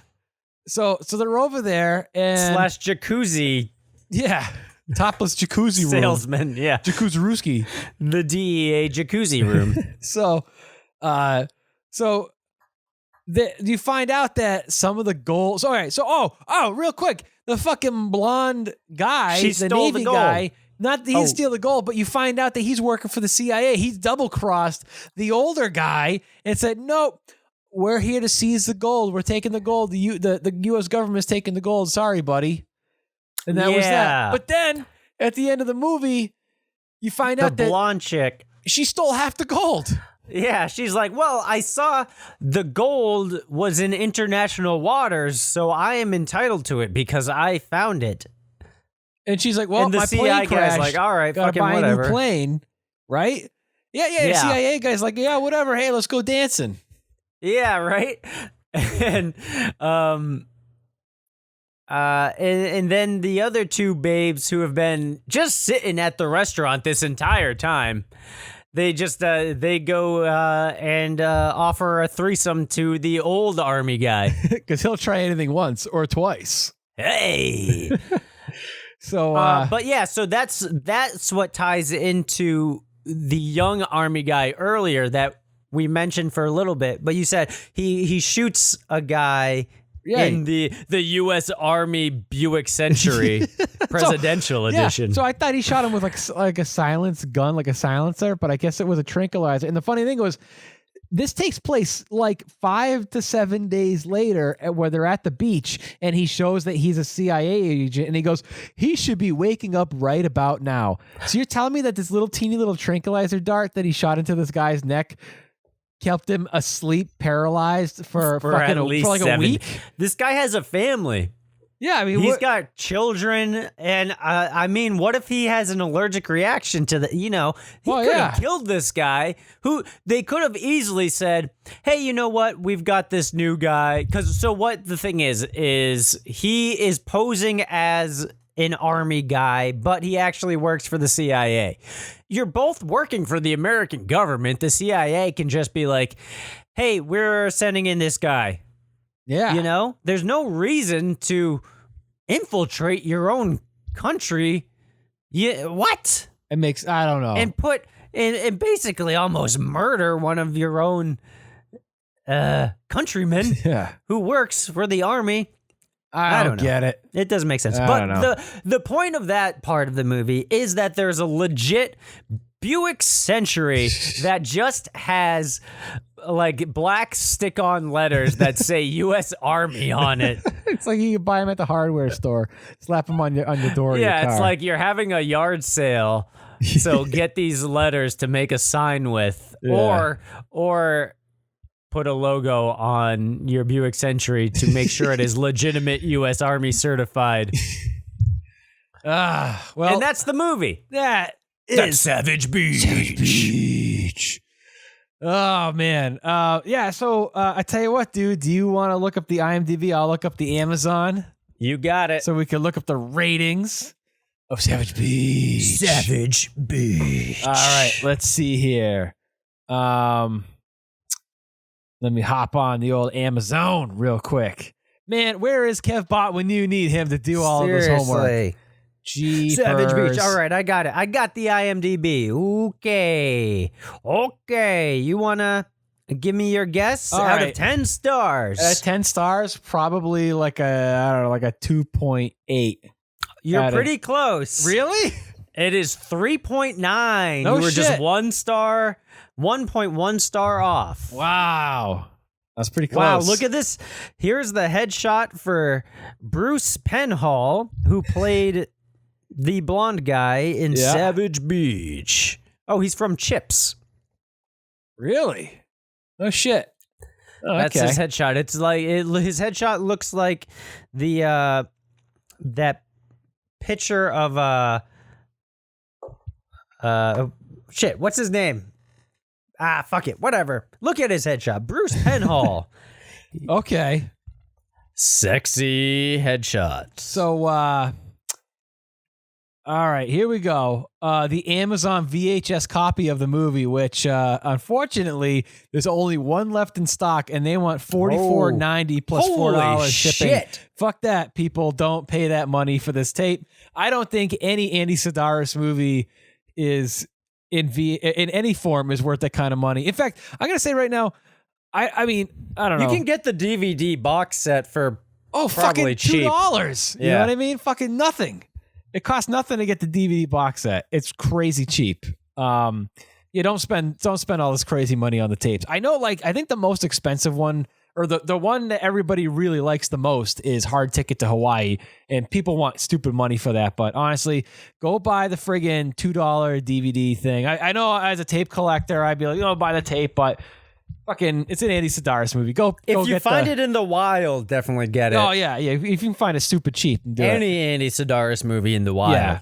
[SPEAKER 4] So they're over there and
[SPEAKER 8] / jacuzzi.
[SPEAKER 4] Yeah. Topless jacuzzi room.
[SPEAKER 8] Salesman, yeah.
[SPEAKER 4] Jacuzzi Rooski.
[SPEAKER 8] The DEA jacuzzi room.
[SPEAKER 4] So you find out that some of the gold. So, all right. So, real quick. The fucking blonde guy,
[SPEAKER 8] She
[SPEAKER 4] the
[SPEAKER 8] stole
[SPEAKER 4] Navy
[SPEAKER 8] the gold.
[SPEAKER 4] guy, not that he didn't steal the gold, but you find out that he's working for the CIA. He's double-crossed the older guy and said, nope, we're here to seize the gold. We're taking the gold. The U.S. government's taking the gold. Sorry, buddy. And that was that. But then, at the end of the movie, you find out that
[SPEAKER 8] the blonde chick,
[SPEAKER 4] she stole half the gold.
[SPEAKER 8] Yeah, she's like, well, I saw the gold was in international waters, so I am entitled to it because I found it.
[SPEAKER 4] And she's like, well,
[SPEAKER 8] and the
[SPEAKER 4] my
[SPEAKER 8] CIA
[SPEAKER 4] plane crashed.
[SPEAKER 8] guy's like, all right,
[SPEAKER 4] gotta
[SPEAKER 8] fucking
[SPEAKER 4] buy
[SPEAKER 8] whatever.
[SPEAKER 4] a new plane, right? Yeah. The CIA guy's like, yeah, whatever. Hey, let's go dancing.
[SPEAKER 8] Yeah, right. And and then the other 2 babes who have been just sitting at the restaurant this entire time, they just they go and offer a threesome to the old army guy
[SPEAKER 4] because he'll try anything once or twice.
[SPEAKER 8] Hey.
[SPEAKER 4] So,
[SPEAKER 8] but yeah, so that's what ties into the young army guy earlier that we mentioned for a little bit. But you said he shoots a guy. Yeah. In the U.S. Army Buick Century presidential edition.
[SPEAKER 4] So I thought he shot him with like a silenced gun, like a silencer, but I guess it was a tranquilizer. And the funny thing was, this takes place like 5 to 7 days later where they're at the beach and he shows that he's a CIA agent and he goes, he should be waking up right about now. So you're telling me that this little teeny little tranquilizer dart that he shot into this guy's neck kept him asleep, paralyzed for fucking
[SPEAKER 8] at least
[SPEAKER 4] for like
[SPEAKER 8] 7
[SPEAKER 4] a week.
[SPEAKER 8] This guy has a family.
[SPEAKER 4] Yeah, I mean,
[SPEAKER 8] he's got children, and I mean, what if he has an allergic reaction to the? He could have killed this guy. Who they could have easily said, "Hey, you know what? We've got this new guy." So what the thing is he is posing as an army guy, but he actually works for the CIA. You're both working for the American government. The CIA can just be like, "Hey, we're sending in this guy."
[SPEAKER 4] Yeah.
[SPEAKER 8] There's no reason to infiltrate your own country. Yeah, what?
[SPEAKER 4] It makes, I don't know.
[SPEAKER 8] And basically almost murder one of your own countrymen who works for the army.
[SPEAKER 4] I don't get it.
[SPEAKER 8] It doesn't make sense.
[SPEAKER 4] I
[SPEAKER 8] But
[SPEAKER 4] don't know.
[SPEAKER 8] the point of that part of the movie is that there's a legit Buick Century that just has like black stick-on letters that say U.S. Army on it.
[SPEAKER 4] It's like you can buy them at the hardware store. Slap them on your door. Of your car.
[SPEAKER 8] It's like you're having a yard sale. So get these letters to make a sign with, or put a logo on your Buick Century to make sure it is legitimate U.S. Army certified.
[SPEAKER 4] Well,
[SPEAKER 8] And that's the movie.
[SPEAKER 4] That's
[SPEAKER 8] Savage Beach.
[SPEAKER 4] Oh man. So I tell you what, dude. Do you want to look up the IMDb? I'll look up the Amazon.
[SPEAKER 8] You got it.
[SPEAKER 4] So we can look up the ratings of Savage Beach.
[SPEAKER 8] Savage Beach.
[SPEAKER 4] All right. Let's see here. Let me hop on the old Amazon real quick. Man, where is Kev Bot when you need him to do all of this homework? Jeepers.
[SPEAKER 8] Savage Beach. All right, I got it. I got the IMDb. Okay. You want to give me your guess out of 10 stars?
[SPEAKER 4] 10 stars, probably like a 2.8.
[SPEAKER 8] You're pretty close.
[SPEAKER 4] Really?
[SPEAKER 8] It is 3.9.
[SPEAKER 4] No
[SPEAKER 8] you were
[SPEAKER 4] shit.
[SPEAKER 8] just 1 star, 1.1 star off.
[SPEAKER 4] Wow. That's pretty close.
[SPEAKER 8] Wow, look at this. Here's the headshot for Bruce Penhall, who played the blonde guy in Savage Beach. Oh, he's from Chips.
[SPEAKER 4] Really? No shit. Oh,
[SPEAKER 8] That's his headshot. It's like his headshot looks like the that picture of shit. What's his name? Fuck it. Whatever. Look at his headshot. Bruce Penhall.
[SPEAKER 4] Okay.
[SPEAKER 8] Sexy headshot.
[SPEAKER 4] So, all right, here we go. The Amazon VHS copy of the movie, which unfortunately there's only one left in stock, and they want $44.90 plus $4 shipping.
[SPEAKER 8] Shit.
[SPEAKER 4] Fuck that, people! Don't pay that money for this tape. I don't think any Andy Sidaris movie is in any form is worth that kind of money. In fact, I'm gonna say right now, I mean, I don't know.
[SPEAKER 8] You can get the DVD box set for
[SPEAKER 4] fucking
[SPEAKER 8] cheap.
[SPEAKER 4] $2. You know what I mean? Fucking nothing. It costs nothing to get the DVD box set. It's crazy cheap. You don't spend all this crazy money on the tapes. I know, I think the most expensive one, or the one that everybody really likes the most, is Hard Ticket to Hawaii, and people want stupid money for that. But honestly, go buy the friggin' $2 DVD thing. I know as a tape collector, I'd be like, buy the tape, but fucking, it's an Andy Sidaris movie.
[SPEAKER 8] If you find it in the wild, definitely get it.
[SPEAKER 4] Oh yeah. If you can find it super cheap, do
[SPEAKER 8] Any Andy Sidaris movie in the wild.
[SPEAKER 4] Yeah,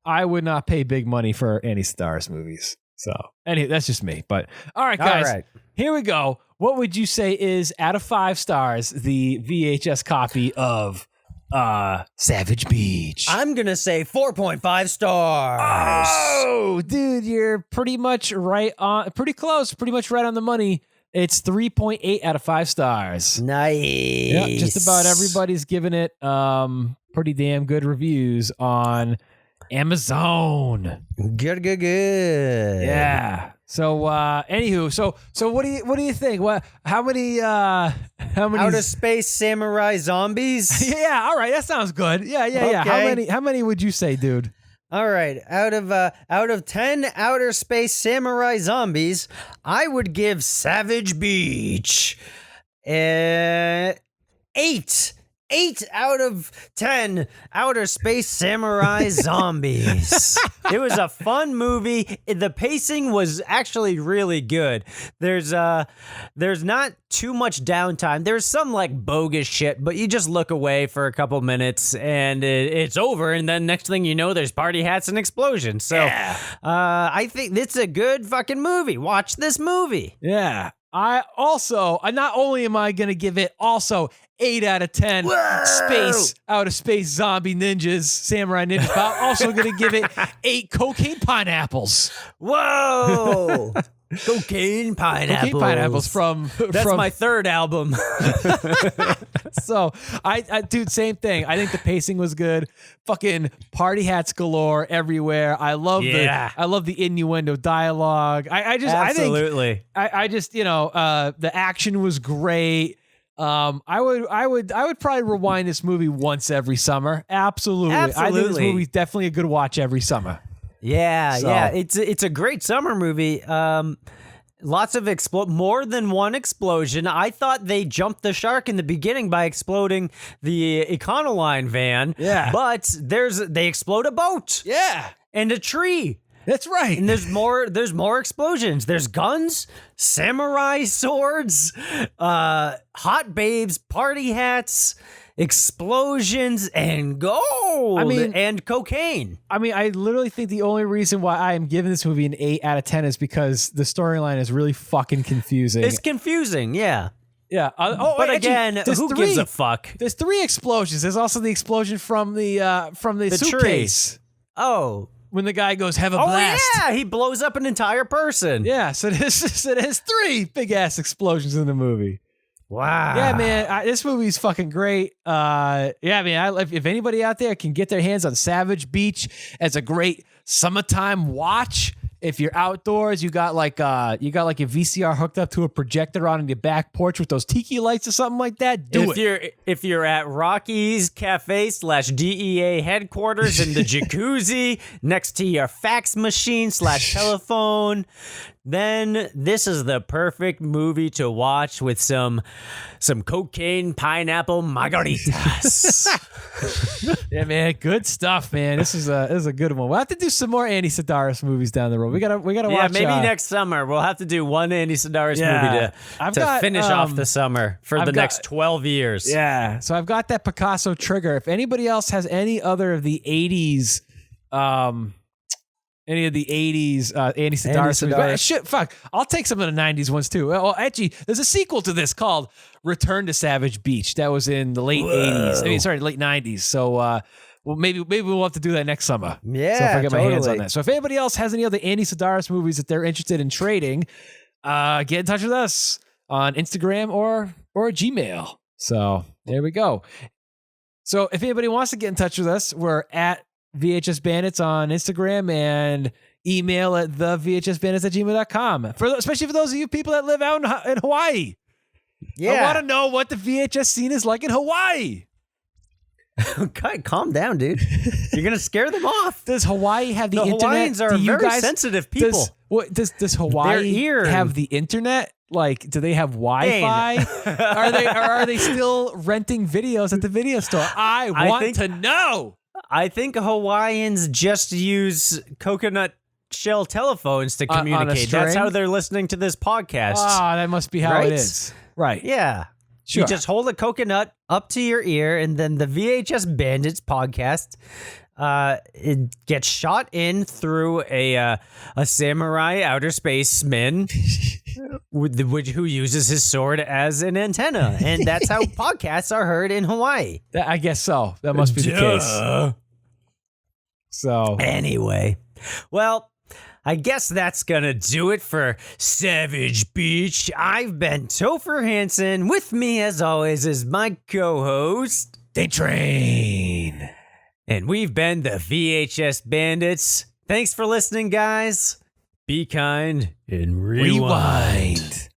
[SPEAKER 4] I would not pay big money for Andy Sidaris movies. So, that's just me. But all right, guys, Here we go. What would you say is, out of 5 stars, the VHS copy of Savage Beach?
[SPEAKER 8] I'm gonna say 4.5 stars.
[SPEAKER 4] Oh, dude, you're pretty much pretty close, pretty much right on the money. It's 3.8 out of 5 stars.
[SPEAKER 8] Nice.
[SPEAKER 4] Yeah, just about everybody's giving it pretty damn good reviews on Amazon.
[SPEAKER 8] Good.
[SPEAKER 4] Yeah. So anywho, so what do you think? How many
[SPEAKER 8] Outer Space Samurai Zombies?
[SPEAKER 4] Yeah, all right, that sounds good. Yeah.
[SPEAKER 8] Okay.
[SPEAKER 4] How many would you say, dude?
[SPEAKER 8] All right, out of 10 Outer Space Samurai Zombies, I would give Savage Beach 8 8 out of 10 outer space samurai zombies. It was a fun movie. The pacing was actually really good. There's not too much downtime. There's some like bogus shit, but you just look away for a couple minutes and it's over. And then next thing you know, there's party hats and explosions. So I think it's a good fucking movie. Watch this movie.
[SPEAKER 4] Yeah. I not only am I going to give it also 8 out of 10 outer space zombie ninjas, samurai ninjas, but I'm also going to give it 8 cocaine pineapples.
[SPEAKER 8] Whoa. Cocaine pineapples.
[SPEAKER 4] Cocaine pineapples from
[SPEAKER 8] my third album.
[SPEAKER 4] So I dude, same thing. I think the pacing was good. Fucking party hats galore everywhere. I love the innuendo dialogue. I just the action was great. I would probably rewind this movie once every summer. Absolutely. I think this movie's definitely a good watch every summer.
[SPEAKER 8] Yeah. It's a great summer movie. Lots of more than one explosion. I thought they jumped the shark in the beginning by exploding the Econoline van.
[SPEAKER 4] Yeah.
[SPEAKER 8] But they explode a boat.
[SPEAKER 4] Yeah.
[SPEAKER 8] And a tree.
[SPEAKER 4] That's right.
[SPEAKER 8] And there's more explosions. There's guns, samurai swords, hot babes, party hats, explosions, and gold. And cocaine.
[SPEAKER 4] I literally think the only reason why I am giving this movie an 8 out of 10 is because the storyline is really fucking confusing.
[SPEAKER 8] It's confusing, yeah.
[SPEAKER 4] Yeah.
[SPEAKER 8] But again, who gives a fuck?
[SPEAKER 4] There's 3 explosions. There's also the explosion from the suitcase.
[SPEAKER 8] Tree. Oh.
[SPEAKER 4] When the guy goes, have a blast.
[SPEAKER 8] Oh, yeah, he blows up an entire person.
[SPEAKER 4] Yeah, so there's 3 big-ass explosions in the movie.
[SPEAKER 8] Wow.
[SPEAKER 4] Yeah, man, this movie's fucking great. If anybody out there can get their hands on Savage Beach as a great summertime watch, if you're outdoors, you got like your VCR hooked up to a projector on your back porch with those tiki lights or something like that,
[SPEAKER 8] If you're at Rocky's Cafe / DEA headquarters in the jacuzzi next to your fax machine / telephone, then this is the perfect movie to watch with some cocaine pineapple margaritas.
[SPEAKER 4] Yeah, man, good stuff, man. This is a good one. We'll have to do some more Andy Sidaris movies down the road. We gotta watch.
[SPEAKER 8] Yeah, maybe next summer we'll have to do one Andy Sidaris movie to finish off the summer for the next 12 years.
[SPEAKER 4] Yeah, so I've got that Picasso trigger. If anybody else has any other of the 80s, Andy Sidaris movies. Shit, fuck. I'll take some of the 90s ones too. Well, actually, there's a sequel to this called Return to Savage Beach. That was in the late 80s. Late 90s. So, maybe we'll have to do that next summer.
[SPEAKER 8] Yeah,
[SPEAKER 4] so if I get my hands on that. So if anybody else has any other Andy Sidaris movies that they're interested in trading, get in touch with us on Instagram or Gmail. So there we go. So if anybody wants to get in touch with us, we're at VHS Bandits on Instagram and email at thevhsbandits@gmail.com. Especially for those of you people that live out in Hawaii. Yeah. I want to know what the VHS scene is like in Hawaii.
[SPEAKER 8] Calm down, dude. You're going to scare them off.
[SPEAKER 4] Does Hawaii have the internet?
[SPEAKER 8] Hawaiians are very sensitive people.
[SPEAKER 4] Does Hawaii have the internet? Like, do they have Wi-Fi? Are they still renting videos at the video store? I want to know.
[SPEAKER 8] I think Hawaiians just use coconut shell telephones to communicate. That's how they're listening to this podcast.
[SPEAKER 4] Ah, that must be how it is. Right.
[SPEAKER 8] Yeah. Sure. You just hold a coconut up to your ear, and then the VHS Bandits podcast it gets shot in through a samurai outer spaceman who uses his sword as an antenna, and that's how podcasts are heard in Hawaii.
[SPEAKER 4] I guess so. That must be the case. So
[SPEAKER 8] anyway, well, I guess that's gonna do it for Savage Beach. I've been Topher Hansen. With me, as always, is my co-host,
[SPEAKER 4] Day Train.
[SPEAKER 8] And we've been the VHS Bandits. Thanks for listening, guys. Be kind and rewind.